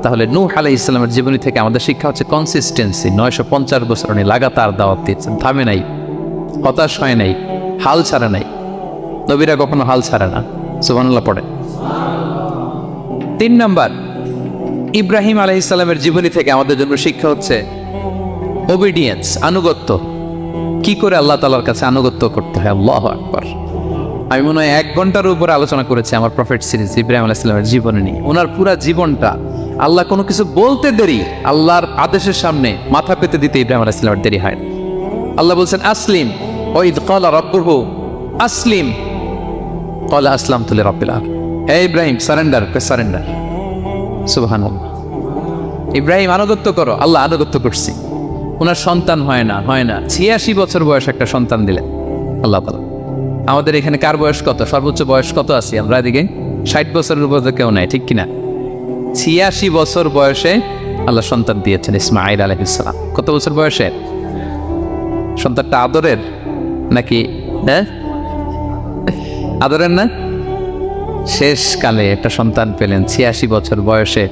তাহলে নূহ আলাইহিস সালামের জীবনী থেকে আমাদের শিক্ষা হচ্ছে কনসিস্টেন্সি। 950 বছর উনি লাগাতার দাওয়াত দিয়েছেন, থামে নাই, হতাশ হয় নাই, হাল ছাড়ে নাই। নবীরা কখনো হাল ছাড়ে না। সুবহানাল্লাহ পড়ে। 3 নাম্বার, ইব্রাহিম আলাইহিস সালামের জীবনী থেকে আমাদের জন্য শিক্ষা হচ্ছে ওবিডিয়েন্স, আনুগত্য। কি করে আল্লাহ তাআলার কাছে আনুগত্য করতে হয়। আল্লাহু আকবার। আমি মনে হয় 1 ঘন্টার উপরে আলোচনা করেছি আমার প্রফেট সিরিজ ইব্রাহিম আলাইহিস সালামের জীবনী নিয়ে। ওনার পুরা জীবনটা আল্লাহ কোনো কিছু বলতে দেরি, আল্লাহর আদেশের সামনে মাথা পেতে দিতে ইব্রাহিম আলাইহিস সালামের দেরি হয়। আল্লাহ বলছেন আসলিম, ওয়া ইয ক্বালা রাব্বুহু আসলিম ক্বালা আসলামতু লিরাব্বিল আলামিন। হে ইব্রাহিম সারেন্ডার, সারেন্ডার। সুবহানাল্লাহ। ইব্রাহিম আনুগত্য করো। আল্লাহ আনুগত্য করছি। ওনার সন্তান হয় না। 86 বছর বয়স একটা সন্তান দিলেন আল্লাহ তাআলা। আমাদের এখানে কার বয়স কত? সর্বোচ্চ বয়স কত আছি আমরা? এদিকে 60 বছরের উপর কেউ নাই, ঠিক কিনা? 86 বছর বয়সে আল্লাহ সন্তান দিয়েছেন ইসমাঈল আলাইহিস সালাম। কত বছর বয়সে? সন্তানটা আদরের নাকি? আদরের না? শেষকালে একটা সন্তান পেলেন 86 বছর বয়সে।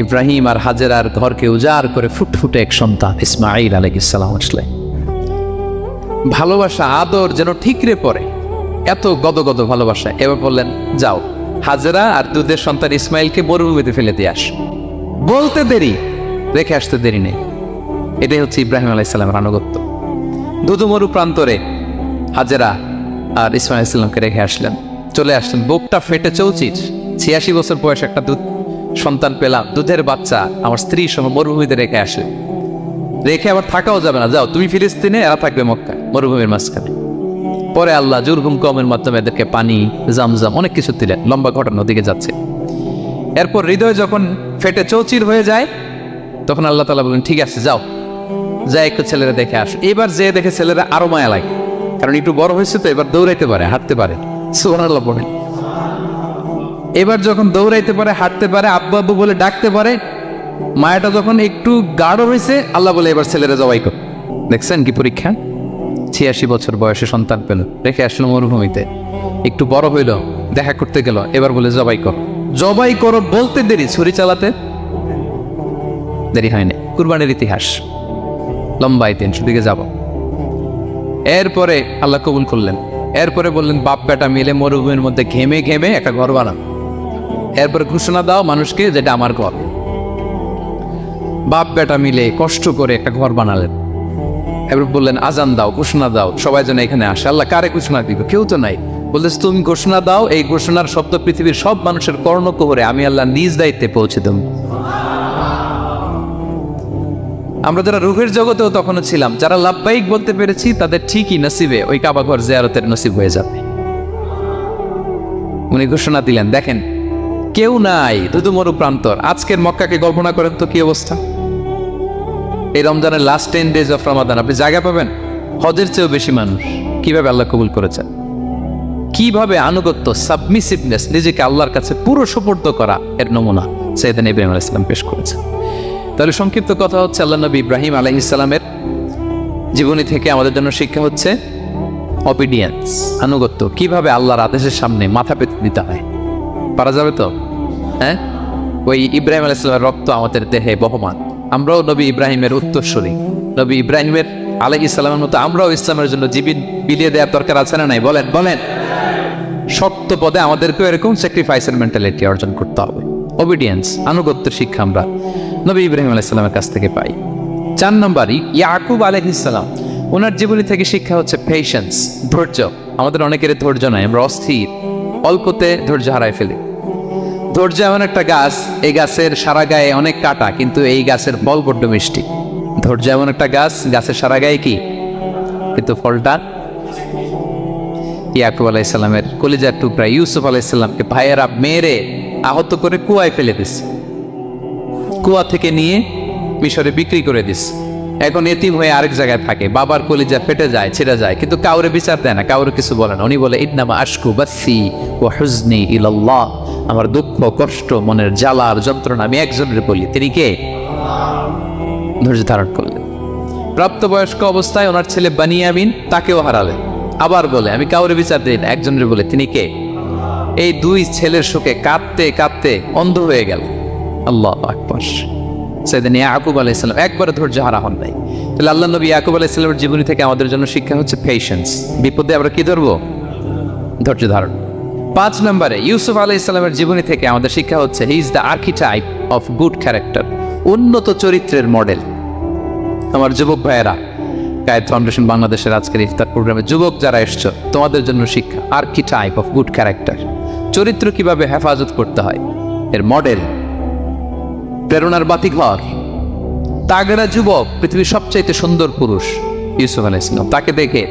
ইব্রাহিম আর হাজেরার ঘরকে উজাড় করে ফুটফুটে এক সন্তান ইসমাঈল আলাইহিস সালাম আসলে। ভালোবাসা, আদর যেন ঠিকরে পড়ে, এত গদগদ ভালোবাসা। এবার বললেন যাও হাজেরা আর দুধের সন্তান ইসমাইলকে মরুভূমিতে ফেলে দিয়ে আস। বলতে দেরি, রেখে আসতে দেরি নেই। এটাই হচ্ছে ইব্রাহিম আলাইহিস সালামের আনুগত্য। দুধুমরু প্রান্তরে হাজেরা আর ইসমাইল আলাইহিস সালামকে রেখে আসলেন, চলে আসলেন। বুকটা ফেটে চৌচির। 86 বছর বয়সে একটা দুধ সন্তান পেলাম, দুধের বাচ্চা আমার স্ত্রী সহ মরুভূমিতে রেখে আসে। রেখে আবার থাকাও যাবে না, যাও তুমি ফিলিস্তিনে, এরা থাকবে মক্কায় মরুভূমির মাঝখানে। পরে আল্লাহ জুরহুম কওমের মাধ্যমে এদেরকে পানি, জামজাম অনেক কিছু দিলেন। লম্বা ঘটনা, দিকে যাচ্ছে। এরপর হৃদয় যখন ফেটে চৌচির হয়ে যায় তখন আল্লাহ তাআলা বলেন ঠিক আছে যাও, যা একটু ছেলেরা দেখে আস। এবার যে দেখে ছেলেরা আরো মায়া লাগে, কারণ একটু বড় হয়েছে তো, এবার দৌড়াইতে পারে, হাঁটতে পারে। সুবহানাল্লাহ বলেন। এবার যখন দৌড়াইতে পারে, হাঁটতে পারে, আব্বু আব্বু বলে ডাকতে পারে, মায়াটা যখন একটু গাঢ় হয়েছে, আল্লাহ বলে এবার ছেলেরা জবাই কর। দেখছেন কি পরীক্ষা? 86 বছর বয়সে সন্তান পেল, রেখে আসলো মরুভূমিতে। একটু বড় হইল, দেখা করতে গেল, এবার বলে জবাই কর। জবাই করো বলতে দেরি, ছুরি চালাতে দেরি হয়নি। কুরবানির ইতিহাস লম্বা ইতিহাস, দিকে যাব। এরপরে আল্লাহ কবুল করলেন। এরপরে বললেন বাপ বেটা মিলে মরুভূমির মধ্যে ঘেমে ঘেমে একটা ঘর বানান। এরপরে ঘোষণা দাও মানুষকে যেটা আমার ঘর। বাপ বেটা মিলে কষ্ট করে একটা ঘর বানালেন। এবার বললেন আজান দাও, ঘোষণা দাও, সবাই যেন এখানে আসে। আল্লাহ কারে ঘোষণা দিবে? কেউ তো নাই। বলতেছ তুমি ঘোষণা দাও, এই ঘোষণার শব্দ পৃথিবীর সব মানুষের কর্ণকুহরে আমি আল্লাহ নিজ দায়িত্বে পৌঁছে দেব। আমরা যারা রূহের জগতেও তখনও ছিলাম, যারা লাব্বাইক বলতে পেরেছি, তাদের ঠিকই নসিবে ওই কাবা ঘর জিয়ারতের নসিব হয়ে যাবে। উনি ঘোষণা দিলেন, দেখেন কেউ নাই, ধুধুমরু প্রান্তর। আজকের মক্কাকে কল্পনা করেন তো কি অবস্থা। এই রমজানের লাস্ট 10 days অফ রমাদান আপনি জায়গা পাবেন হজের চেয়েও বেশি মানুষ। কিভাবে আল্লাহ কবুল করেছেন, কিভাবে আনুগত্য, সাবমিসিভনেস, নিজেকে আল্লাহর কাছে পুরো সুপর্দ করা এর নমুনা সাইয়েদনা ইব্রাহিম আলাইহিস সালাম পেশ করেছেন। তাহলে সংক্ষিপ্ত কথা হচ্ছে আল্লাহ নবী ইব্রাহিম আলাইহিস সালামের জীবনী থেকে আমাদের জন্য শিক্ষা হচ্ছে অবিডিয়েন্স, আনুগত্য। কিভাবে আল্লাহর আদেশের সামনে মাথা পেতে দিতে হয়। পারা যাবে তো? হ্যাঁ, ওই ইব্রাহিম আলাইহিস সালামের রক্ত আমাদের দেহে বহমান। আমরাও নবী ইব্রাহিমের উত্তরসূরি। নবী ইব্রাহিমের আলাইহিস সালামের মতো আমরাও ইসলামের জন্য জীবন বিলিয়ে দেওয়ার দরকার আছে না নাই? বলেন বলেন। শক্ত পদে আমাদেরকেও এরকম স্যাক্রিফাইসের মেন্টালিটি অর্জন করতে হবে। ওবিডিয়েন্স, আনুগত্যের শিক্ষা আমরা নবী ইব্রাহিম আলাইহিস সালামের কাছ থেকে পাই। 4 নম্বরই ইয়াকুব আলাইহিস সালাম, ওনার জীবনী থেকে শিক্ষা হচ্ছে পেশেন্স, ধৈর্য। আমাদের অনেকের ধৈর্য নাই, আমরা অস্থির, অল্পতে ধৈর্য হারাই ফেলি। ধৈর্য এমন একটা গাছ, এই গাছের সারা গায়ে অনেক কাটা, কিন্তু এই গাছের ফল বড্ড মিষ্টি। ধৈর্য এমন একটা গাছ, গাছের সারা গায়ে কি, কিন্তু ফলটা। ইয়াকুব আলাইহিস সালামের কলিজার টুকরা ইউসুফ আলাইহিস সালামকে ভাইয়েরা মেরে আহত করে কুয়ায় ফেলে দিছে, কুয়া থেকে নিয়ে মিশরে বিক্রি করে দিস। এখন এতিম হয়ে আরেক জায়গায় থাকে, বাবার কলিজা ফেটে যায়, ছিঁড়ে যায়, কিন্তু কাউরে বিচার দেয় না, কাউরে কিছু বলে না। উনি বলে ইন্নামা আশকু বাসি ওয়া হুজনি ইলাল্লাহ, আমার দুঃখ কষ্ট মনের জ্বালা আর যন্ত্রণা আমি একজনের বলি, তিনি কে? ধৈর্য ধারণ করলেন। প্রাপ্তবয়স্ক অবস্থায় ওনার ছেলে বানিয়ামিন, তাকেও হারালেন। আবার বলে আমি কাউরে বিচার দিই না, একজনের বলে, তিনি কে? এই 2 ছেলের শোকে কাঁদতে কাঁদতে অন্ধ হয়ে গেল। আল্লাহু আকবার। সেদিন ইয়াকুব আলাইহিস সালাম একবার ধৈর্য হারা হন নাই। তাহলে আল্লাহ নবী ইয়াকুব আলাইহিস সালামের জীবনী থেকে আমাদের জন্য শিক্ষা হচ্ছে পেশেন্স। বিপদে আমরা কি ধরবো? ধৈর্য ধারণ। 5 নম্বরে ইউসুফ আলাইহিস সালামের জীবনী থেকে আমাদের শিক্ষা হচ্ছে he is the archetype of good character, উন্নত চরিত্রের মডেল। আমার যুবক ভাইয়েরা, কায়েদ ফাউন্ডেশন বাংলাদেশের আজকের ইফতার প্রোগ্রামে যুবক যারা এসছো, তোমাদের জন্য শিক্ষা আর্কিটাইপ অফ গুড ক্যারেক্টার, চরিত্র কিভাবে হেফাজত করতে হয় এর মডেল, প্রেরণার বাতিঘর। তাগড়া যুবক, পৃথিবীর সবচাইতে সুন্দর পুরুষ ইউসুফ আলাইহিস সালাম, তাকে দেখে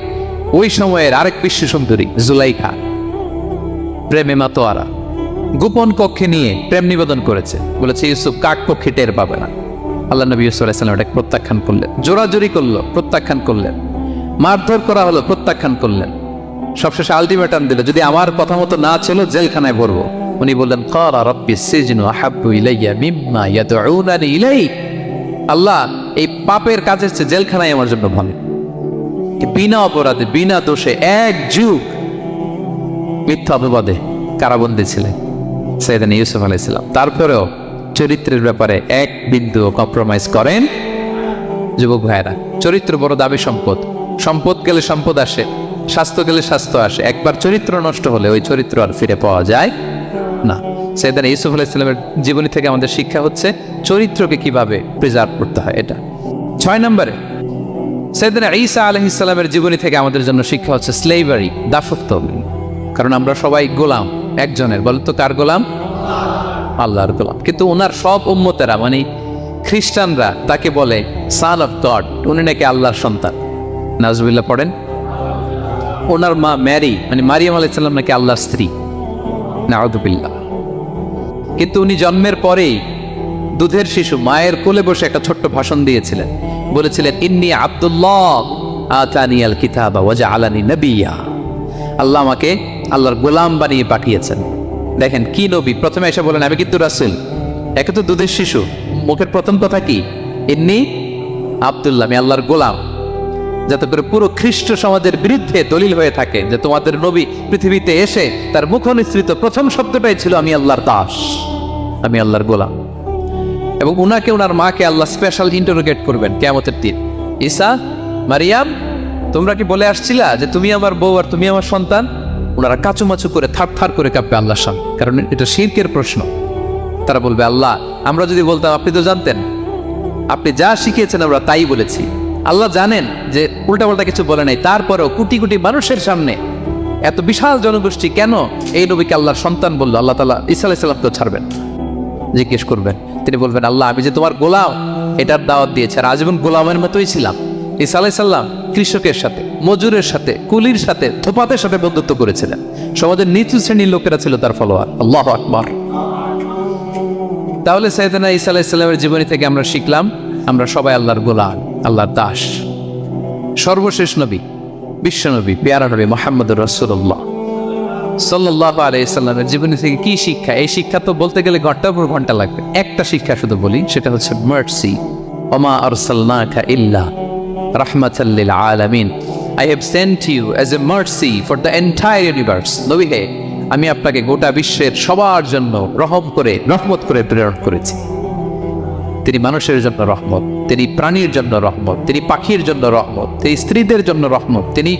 ওই সময়ের আরেক বিশ্ব সুন্দরী জুলাইখা প্রেমে মাতোয়ারা গোপন কক্ষে নিয়ে প্রেম নিবেদন করেছে, বলেছে ইউসুফ কাক পক্ষে টের পাবে না। আল্লাহ নবী ইউসুফ আলাইহিস সালাম এটাকে প্রত্যাখ্যান করলেন। জোরাজুরি করলো, প্রত্যাখ্যান করলেন। মারধর করা হলো, প্রত্যাখ্যান করলেন। সবশেষে আলটিমেটাম দিল, যদি আমার কথা মতো না ছিল জেলখানায় ভরবো। উনি বললেন ক্বালা রাব্বিস সিজনু আহাব্বু ইলাইয়া মিম্মা ইয়াদউনানি ইলাই, আল্লাহ এই পাপের কাজের চেয়ে জেলখানায় আমার জন্য ভালো। বিনা অপরাধে বিনা দোষে 1 যুগ মিথ্যা অপবাদে কারাবন্দী ছিলেন সাইয়েদনা ইউসুফ আলাইহিস সালাম। তারপরেও চরিত্রের ব্যাপারে 1 বিন্দু কম্প্রোমাইজ করেন। যুবক ভাইয়েরা, চরিত্র বড় দামি সম্পদ। সম্পদ গেলে সম্পদ আসে, স্বাস্থ্য গেলে স্বাস্থ্য আসে, একবার চরিত্র নষ্ট হলে ওই চরিত্র আর ফিরে পাওয়া যায় না। সাইয়েদনা ইউসুফ আলাইহিস সালামের জীবনী থেকে আমাদের শিক্ষা হচ্ছে চরিত্রকে কিভাবে প্রিজার্ভ করতে হয় এটা। 6 নম্বরে সাইয়েদনা ঈসা আলাইহিস সালামের জীবনী থেকে আমাদের জন্য শিক্ষা হচ্ছে স্লেভারি, দাসত্ব। কারণ আমরা সবাই গোলাম একজনের, বলেন তো কার গোলাম? আল্লাহর গোলাম। কিন্তু ওনার সব উম্মতেরা, মানে খ্রিস্টানরা তাকে বলে সান অফ গড, উনি নাকি আল্লাহর সন্তান। নাউজুবিল্লাহ পড়েন। ওনার মা ম্যারি, মানে মারিয়াম আলাইহিস সালাম নাকি আল্লাহর স্ত্রী। নাউযুবিল্লাহ। কিন্তু উনি জন্মের পরেই দুধের শিশু মায়ের কোলে বসে একটা ছোট্ট ভাষণ দিয়েছিলেন, বলেছিলেন ইন্নী আব্দুল্লাহ আতানিয়াল কিতাবা ওয়া জাআলানি নবিয়্যা, আল্লাহ আমাকে আল্লাহর গোলাম বানিয়ে পাঠিয়েছেন। দেখেন কি নবী, প্রথমে এসে বলেন আমি কিন্তু রাসূল, একে তো দুধের শিশু, মুখের প্রথম কথা কি? ইন্নী আব্দুল্লাহ, আমি আল্লাহর গোলাম। যাতে করে পুরো খ্রিস্ট সমাজের বিরুদ্ধে দলিল হয়ে থাকে যে তোমাদের নবী পৃথিবীতে এসে তার মুখ নিঃসৃত প্রথম শব্দটাই ছিল আমি আল্লাহর দাস, আমি আল্লাহর গোলাম। এবং উনাকে ওনার মাকে আল্লাহ স্পেশাল ইন্টারোগেট করবেন কিয়ামতের দিন, ঈসা, মারিয়াম, তোমরা কি বলে আসছিলা যে তুমি আমার বউ আর তুমি আমার সন্তান? ওনারা কাচুমাচু করে থার থার করে কাঁপবে আল্লাহর সামনে, কারণ এটা শিরকের প্রশ্ন। তারা বলবে আল্লাহ, আমরা যদি বলতাম আপনি তো জানতেন, আপনি যা শিখিয়েছেন আমরা তাই বলেছি। আল্লাহ জানেন যে উল্টাপাল্টা কিছু বলে নাই, তারপরেও কোটি কোটি মানুষের সামনে এত বিশাল জনগোষ্ঠী কেন এই নবীকে আল্লাহর সন্তান বললো? আল্লাহ তাআলা ঈসা আলাইহিস সালামকে ছাড়বেন, জিজ্ঞেস করবেন। তিনি বলবেন আল্লাহ আমি যে তোমার গোলাম এটার দাওয়াত দিয়েছি, আর আজীবন গোলামের মতোই ছিলাম। ঈসা আলাইহিস সালাম কৃষকের সাথে, মজুরের সাথে, কুলির সাথে, ধোপাতের সাথে বন্ধুত্ব করেছিলেন। সমাজের নিচু শ্রেণীর লোকেরা ছিল তার ফলোয়ার। আল্লাহু আকবার। তাহলে সাইয়েদনা ঈসা আলাইহিস সালামের জীবনী থেকে আমরা শিখলাম আমরা সবাই আল্লাহর গোলাম, আল্লাহর দাস। সর্বশেষ নবী, বিশ্ব নবী, পেয়ারা নবী মুহাম্মদুর রাসূলুল্লাহ সাল্লাল্লাহু আলাইহি সাল্লামের জীবনী থেকে কি শিক্ষা? এই শিক্ষা তো বলতে গেলে ঘন্টার পর ঘন্টা লাগবে। একটা শিক্ষা শুধু বলি, সেটা হচ্ছে মার্সি। ওমা আরসালনাকা ইল্লা রাহমাতাল লিল আলামিন, I have sent you as a mercy for the entire universe. নবী হে, আমি আপনাকে গোটা বিশ্বের সবার জন্য রহম করে, রহমত করে প্রেরণ করেছি। তিনি মানুষের জন্য রহমত, তিনি প্রাণীর জন্য রহমত, তিনি পাখির জন্য রহমত, তিনি স্ত্রীদের জন্য রহমত, তিনি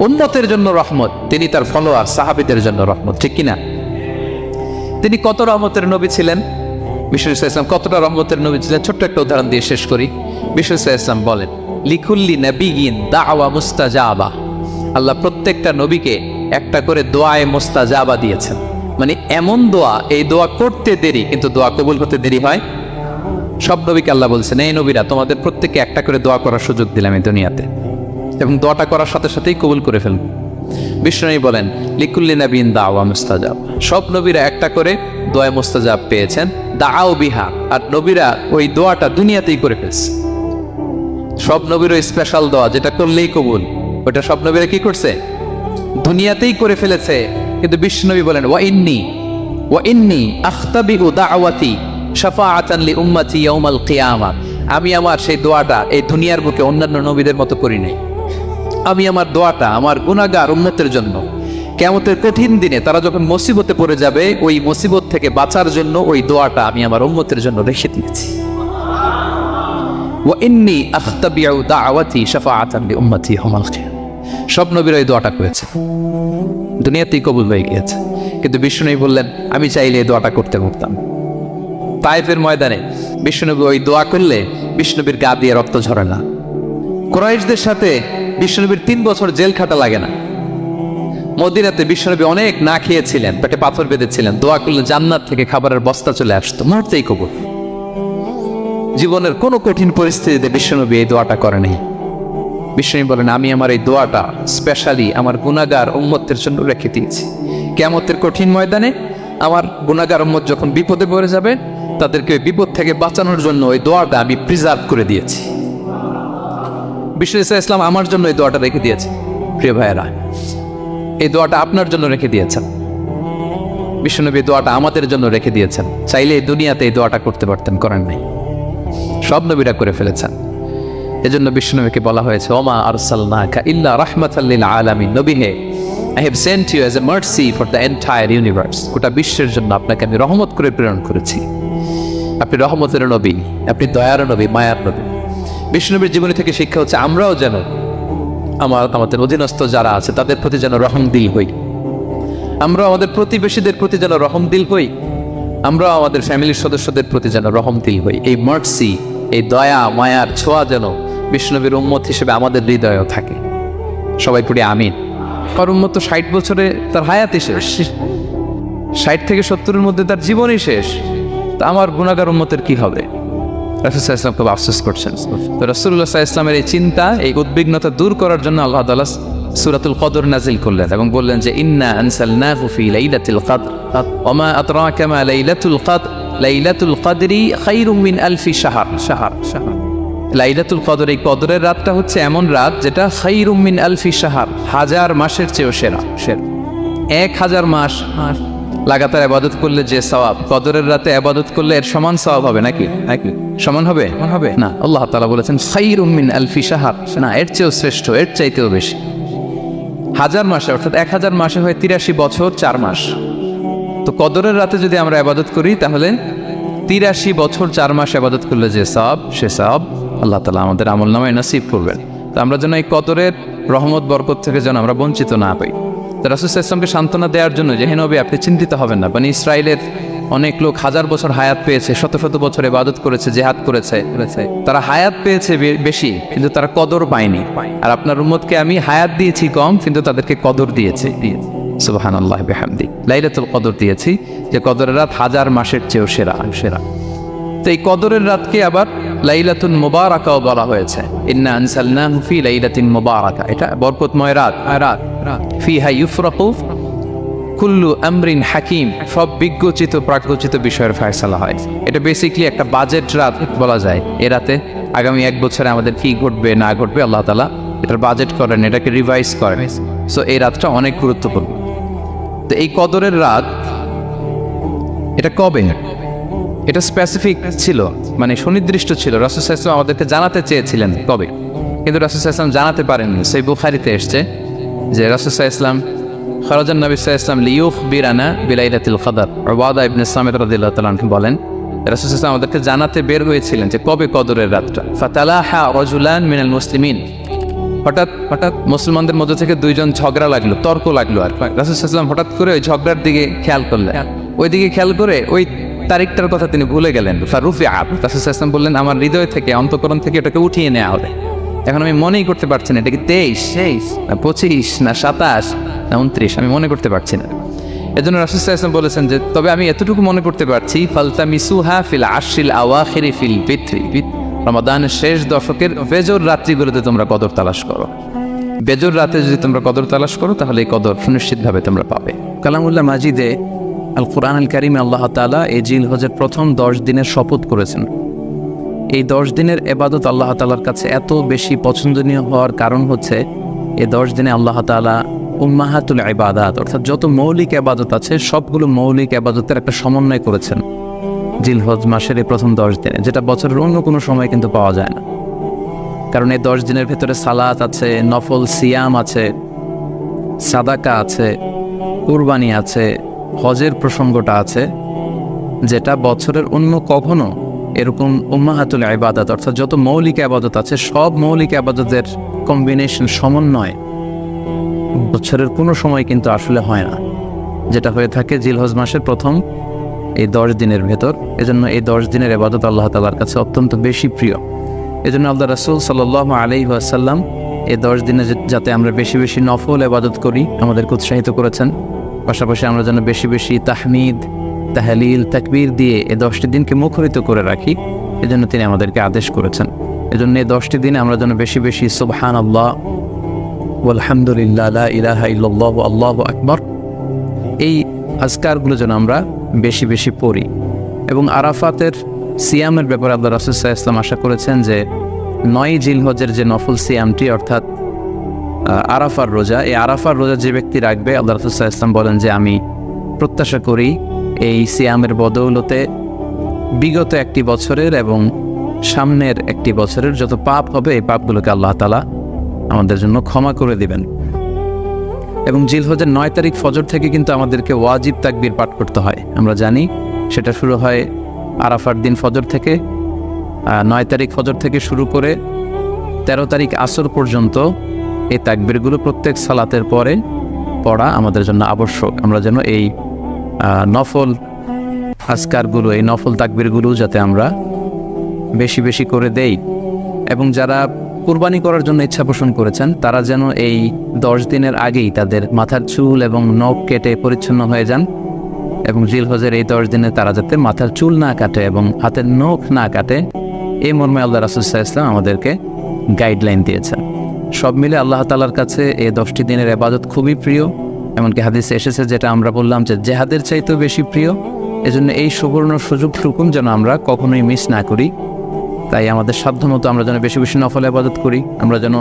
উম্মতের জন্য রহমত, তিনি তার ফলোয়ার সাহাবীদের জন্য রহমত, ঠিক কিনা? তিনি কত রহমতের নবী ছিলেন? বিষ্ণু ইসলাম কতটা রহমতের নবী ছিলেন? ছোট্ট একটা উদাহরণ দিয়ে শেষ করি। বিষ্ণু ইসলাম বলেন, লিকুল্লি নবিয়িন দাওয়া মুস্তাজাবা। আল্লাহ প্রত্যেকটা নবীকে একটা করে দোয়ায়ে মুস্তাজাবা দিয়েছেন। মানে এমন দোয়া, এই দোয়া করতে দেরি কিন্তু দোয়া কবুল হতে দেরি হয়। সব নবীকে আল্লাহ বলছেন, এই নবীরা তোমাদের প্রত্যেককে একটা করে দোয়া করার সুযোগ দিলাম এই দুনিয়াতে, এবং দোয়াটা করার সাথে সাথেই কবুল করে ফেলব। বিষ্ণু বলেন, লিকুল্লি নবিয়িন দাওয়া মুস্তাজাব। সব নবীরা একটা করে দোয়া মুস্তাজাব পেয়েছেন, দাআউ বিহা। আর নবীরা ওই দোয়াটা দুনিয়াতেই করে ফেলছে। সব নবীর ওই স্পেশাল দোয়া যেটা করলেই কবুল, ওটা সব নবীরা কি করছে? দুনিয়াতেই করে ফেলেছে। কিন্তু বিশ্বনবী বলেন, ওয়া ইন্নী আখতাবিউ দাওয়াতি শাফাআতান লি উম্মতি ইয়াউমাল কিয়ামা। আমি আমার সেই দোয়াটা এই দুনিয়ার বুকে অন্যান্য নবীদের মতো করি নাই। আমি আমার দোয়াটা আমার গুনাহগার উম্মতের জন্য কিয়ামতের কঠিন দিনে তারা যখন মুসিবতে পড়ে যাবে, ওই মুসিবত থেকে বাঁচার জন্য ওই দোয়াটা আমি আমার উম্মতের জন্য রেখে দিয়েছি। ওয়া ইন্নী আখতাবিউ দাওয়াতি শাফাআতান লি উম্মতি ইয়াউমাল কিয়ামা। সব নবীরা এই দোয়াটা করেছে, দুনিয়াতেই কবুল হয়ে গিয়েছে। কিন্তু বিষ্ণুনবী বললেন, আমি চাইলে এই দোয়াটা করতে পারতাম। তায়েফের ময়দানে বিষ্ণুনবী ওই দোয়া করলে বিষ্ণুনবীর গা দিয়ে রক্ত ঝরে না। কুরাইশদের সাথে বিষ্ণুনবীর 3 বছর জেল খাটা লাগে না। মদিনাতে বিষ্ণুনবী অনেক না খেয়েছিলেন, পেটে পাথর বেঁধেছিলেন, দোয়া করলে জান্নাত থেকে খাবারের বস্তা চলে আসতো, মুহূর্তেই কবুল। জীবনের কোনো কঠিন পরিস্থিতিতে বিষ্ণুনবী এই দোয়াটা করে নাই। বিষ্ণু বলেন, আমি আমার এই দোয়াটা স্পেশালি আমার গুনাহগার উম্মতের জন্য রেখে দিয়েছি। কিয়ামতের কঠিন ময়দানে আমার গুনাহগার উম্মত যখন বিপদে পড়ে যাবে, তাদেরকে বিপদ থেকে বাঁচানোর জন্য ওই দোয়াটা আমি প্রিজার্ভ করে দিয়েছি। বিষ্ণু ইসলাম আমার জন্য এই দোয়াটা রেখে দিয়েছে। প্রিয় ভাইয়েরা, এই দোয়াটা আপনার জন্য রেখে দিয়েছেন। বিশ্বনবী দোয়াটা আমাদের জন্য রেখে দিয়েছেন। চাইলে এই দুনিয়াতে এই দোয়াটা করতে পারতেন, করেন নাই। সব নবীরা করে ফেলেছেন। এজন্য বিশ্বনবীকে বলা হয়েছে, ওমা আরসালনাকা ইল্লা রাহমাতাল লিল আলামিন। নবী হে, I have sent you as a mercy for the entire universe. গোটা বিশ্বের জন্য আপনাকে আমি রহমত করে প্রেরণ করেছি। আপনি রহমতের নবী, আপনি দয়ার নবী, মায়ার নবী। বিশ্বনবীর জীবনী থেকে শিক্ষা হচ্ছে, আমরাও যেন আমাদের অধীনস্থ যারা আছে তাদের প্রতি যেন রহমদিল হই। আমরা আমাদের প্রতিবেশীদের প্রতি যেন রহমদিল হই। আমরা আমাদের ফ্যামিলির সদস্যদের প্রতি যেন রহমদিল হই। এই মার্সি, এই দয়া মায়ার ছোঁয়া যেন বিষ্ণুনবীর উম্মত হিসেবে আমাদের হৃদয়েও থাকে। সবাই পড়ি আমিন। আর উম্মত তো 60 বছরে তার হায়াতই শেষ, 60 থেকে 70-এর মধ্যে তার জীবনই শেষ। তা আমার গুনাহগার উম্মতের কি হবে? রাসূল সাল্লাল্লাহু আলাইহি ওয়াসাল্লাম খুব আফসোস করছেন। তো রাসূলুল্লাহ সাল্লাল্লাহু আলাইহি ওয়াসাল্লামের এই চিন্তা, এই উদ্বিগ্নতা দূর করার জন্য আল্লাহ তাআলা সূরাতুল কদর নাযিল করলেন এবং বললেন যে, ইন্না আনসালনাহু ফি লাইলাতিল কদর ওয়া মা আদরাকা মা লাইলাতুল কদর লাইলাতুল কদরি খায়রুম মিন আলফি শাহর। লাইলাতুল কদর, এই কদরের রাতটা হচ্ছে এমন রাত যেটা খায়রুম মিন আলফি শাহর, 1000 মাসের চেয়েও সেরা। 1000 মাস লাগাতার ইবাদত করলে যে সওয়াব, কদরের রাতে ইবাদত করলে এর সমান সওয়াব হবে নাকি? সমান হবে না। আল্লাহ তাআলা বলেছেন খায়রুম মিন আলফি শাহর, না, এর চেয়েও শ্রেষ্ঠ, এর চাইতেও বেশি। 1000 মাসে, অর্থাৎ 1000 মাসে হয় 83 বছর 4 মাস। তো কদরের রাতে যদি আমরা ইবাদত করি, তাহলে 83 বছর 4 মাস ইবাদত করলে যে সওয়াব, সে সওয়াব আল্লাহ তাআলা আমাদের আমলনামায় নসিব করবেন। তো আমরা যেন এই কদরের রহমত বরকত থেকে যেন আমরা বঞ্চিত না হই। তো রাসূল সাল্লাল্লাহু আলাইহি ওয়াসাল্লামকে সান্ত্বনা দেওয়ার জন্য যে, হে নবী, আপনি চিন্তিত হবেন না। বনি ইসরাইলের অনেক লোক 1000 বছর হায়াত পেয়েছে, শত শত বছর ইবাদত করেছে, জিহাদ করেছে, তারা হায়াত পেয়েছে বেশি, কিন্তু তারা কদর পায়নি। আর আপনার উম্মতকে আমি হায়াত দিয়েছি কম, কিন্তু তাদেরকে কদর দিয়েছি। সুবহানাল্লাহ বিহামদি। লাইলাতুল কদর দিয়েছি, যে কদরের রাত 1000 মাসের চেয়েও সেরা। তো এই কদরের রাতকে আবার লাইলাতুল মুবারাকাও বলা হয়েছে। ইন্না আনসালনাহু ফি লাইলাতিন মুবারাকা। এটা বরকতময় রাত। ফিহা ইউফরাকু কুল্লু আমরিন হাকিম। সব বিজ্ঞচিত প্রাজ্ঞচিত বিষয়ের ফয়সালা হয়। এটা বেসিক্যালি একটা বাজেট রাত বলা যায়। এ রাতে আগামী 1 বছরে আমাদের কি ঘটবে না ঘটবে আল্লাহ তাআলা এটার বাজেট করেন, এটাকে রিভাইজ করেন। সো এই রাতটা অনেক গুরুত্বপূর্ণ। তো এই কদরের রাত, এটা কবে? এটা স্পেসিফিক ছিল, মানে সুনির্দিষ্ট ছিল। রাসূল সাল্লাল্লাহু আলাইহি ওয়াসাল্লাম আমাদেরকে জানাতে চেয়েছিলেন কবে, কিন্তু রাসূল সাল্লাল্লাহু আলাইহি ওয়াসাল্লাম জানাতে পারেননি। সেই বুখারীতে এসেছে যে রাসূল সাল্লাল্লাহু আলাইহি ওয়াসাল্লাম খারাজান নবী সাল্লাল্লাহু আলাইহি ওয়াসাল্লাম লিয়ুখবিরানা বিলাইলাতিল কদর। উবাদা ইবনে সামিত রাদিয়াল্লাহু তাআলা আনহু বলেন রাসূল সাল্লাল্লাহু আলাইহি ওয়াসাল্লাম আমাদেরকে জানাতে বের হয়েছিলেন যে কবে কদরের রাতটা। ফাতালাহা রাজুলান মিনাল মুসলিমিন, হঠাৎ মুসলমানদের মধ্যে থেকে দুইজন ঝগড়া লাগলো, তর্ক লাগলো। আর রাসূল সাল্লাল্লাহু আলাইহি ওয়াসাল্লাম হঠাৎ করে ওই ঝগড়ার দিকে খেয়াল করলেন, ওই দিকে খেয়াল করে ওই তারিখটার কথা তিনি ভুলে গেলেন। ফারুফিআ, রাসূল সাল্লাল্লাহু আলাইহি ওয়াসাল্লাম বললেন আমার হৃদয় থেকে, অন্তঃকরণ থেকে এটাকে উঠিয়ে নেওয়া হবে। এখন আমি মনেই করতে পারছি না এটা কি 23 না 25 না 27 না 29, আমি মনে করতে পারছি না। এজন্য রাসূল সাল্লাল্লাহু আলাইহি ওয়াসাল্লাম বলেছেন যে তবে আমি এতটুকু মনে করতে পারছি, ফালতামিসুহা ফিল আশরিল আওয়াখিরি ফিল বিত্রি, রমাদানের শেষ দশকের বেজর রাত্রিগুলোতে তোমরা কদর তালাশ করো। বেজর রাতে যদি তোমরা কদর তালাশ করো তাহলে এই কদর সুনিশ্চিতভাবে তোমরা পাবে। কালামুল্লাহ মাজিদে আল কুরআন আল কারীমে আল্লাহ তাআলা এই জিলহজের প্রথম 10 দিনের শপথ করেছেন। এই 10 দিনের ইবাদত আল্লাহ তাআলার কাছে এত বেশি পছন্দনীয় হওয়ার কারণ হচ্ছে এই 10 দিনে আল্লাহ তাআলা উম্মাহাতুল ইবাদাত অর্থাৎ যত মৌলিক ইবাদত আছে সবগুলো মৌলিক ইবাদতের একটা সমন্বয় করেছেন জিলহজ মাসের এই প্রথম 10 দিনে, যেটা বছরের অন্য কোনো সময় কিন্তু পাওয়া যায় না। কারণ এই 10 দিনের ভেতরে সালাত আছে, নফল সিয়াম আছে, সাদাকা আছে, কুরবানি আছে, হজের প্রসঙ্গটা আছে, যেটা বছরের অন্য কখনো এরকম উম্মাহাতুল ইবাদাত অর্থাৎ যত মৌলিক ইবাদত আছে সব মৌলিক ইবাদতের কম্বিনেশন, সমন্বয় বছরের কোনো সময় কিন্তু আসলে হয় না, যেটা হয়ে থাকে জিলহজ মাসের প্রথম এই 10 দিনের ভেতর। এজন্য এই 10 দিনের ইবাদত আল্লাহ তাআলার কাছে অত্যন্ত বেশি প্রিয়। এজন্য আল্লাহ রাসূল সাল্লাল্লাহু আলাইহি ওয়াসাল্লাম এই 10 দিনে যাতে আমরা বেশি বেশি নফল ইবাদত করি আমাদেরকে উৎসাহিত করেছেন। পাশাপাশি আমরা যেন বেশি বেশি তাহমিদ, তাহলিল, তাকবীর দিয়ে এই 10টি দিনকে মুখরিত করে রাখি, এজন্য তিনি আমাদেরকে আদেশ করেছেন। এজন্য এই 10টি দিনে আমরা যেন বেশি বেশি সুবহানাল্লাহ ওয়ালহামদুলিল্লাহ লা ইলাহা ইল্লাল্লাহু আল্লাহু আকবার এই আজকারগুলো যেন আমরা বেশি বেশি পড়ি। এবং আরাফাতের সিয়ামের ব্যাপারে আল্লাহ রাসূল সাল্লাল্লাহু আলাইহি ওয়াসাল্লাম আশা করেছেন যে 9 জিলহজের যে নফল সিয়ামটি অর্থাৎ আরাফার রোজা, এই আরাফার রোজা যে ব্যক্তি রাখবে আল্লাহ রাসূল সাল্লাল্লাহু আলাইহি ওয়াসাল্লাম বলেন যে আমি প্রত্যাশা করি এই সিয়ামের বদৌলতে বিগত একটি বছরের এবং সামনের একটি বছরের যত পাপ হবে এই পাপগুলোকে আল্লাহ তাআলা আমাদের জন্য ক্ষমা করে দিবেন। এবং জিলহজের 9 তারিখ ফজর থেকে কিন্তু আমাদেরকে ওয়াজিব তাকবীর পাঠ করতে হয়, আমরা জানি সেটা শুরু হয় আরাফার দিন ফজর থেকে। 9 তারিখ ফজর থেকে শুরু করে 13 তারিখ আসর পর্যন্ত এই তাকবীরগুলো প্রত্যেক সালাতের পরে পড়া আমাদের জন্য আবশ্যক। আমরা যেন এই নফল আজকারগুলো, এই নফল তাকবীরগুলো যাতে আমরা বেশি বেশি করে দেই। এবং যারা কুরবানি করার জন্য ইচ্ছা পোষণ করেছেন তারা যেন এই 10 দিনের আগেই তাদের মাথার চুল এবং নখ কেটে পরিচ্ছন্ন হয়ে যান। এবং জিলহজের এই 10 দিনে তারা যাতে মাথার চুল না কাটে এবং হাতের নখ না কাটে, এই মর্মে আল্লাহ রাসূল সাল্লাল্লাহু আলাইহি ওয়াসাল্লাম আমাদেরকে গাইডলাইন দিয়েছেন। সব মিলে আল্লাহ তাআলার কাছে এই 10টি দিনের ইবাদত খুবই প্রিয়। এমনকি হাদিসে এসেছে, যেটা আমরা বললাম যে জেহাদের চাইতেও বেশি প্রিয়। এজন্য এই সুবর্ণ সুযোগটুকু যেন আমরা কখনোই মিস না করি। তাই আমাদের সাধ্যমতো আমরা যেন বেশি বেশি নফল ইবাদত করি। আমরা যেন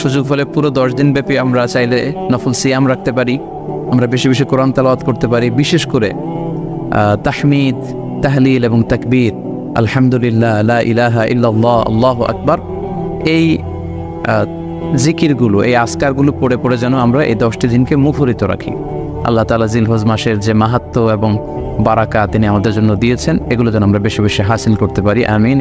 সুযোগ হলে পুরো 10 দিন ব্যাপী আমরা চাইলে নফল সিয়াম রাখতে পারি, আমরা বেশি বেশি কোরআন তেলাওয়াত করতে পারি। বিশেষ করে তাহমিদ, তাহলিল এবং তাকবীর, আলহামদুলিল্লাহ লা ইলাহা ইল্লাল্লাহ আল্লাহু আকবার, এই জিকিরগুলো, এই আজকারগুলো পড়ে পড়ে যেন আমরা এই 10টি দিনকে মুখরিত রাখি। আল্লাহ তাআলা জিলহজ মাসের যে মাহাত্ম্য এবং বারাকা তিনি আমাদের জন্য দিয়েছেন, এগুলো যেন আমরা বেশি বেশি হাসিল করতে পারি। আমিন।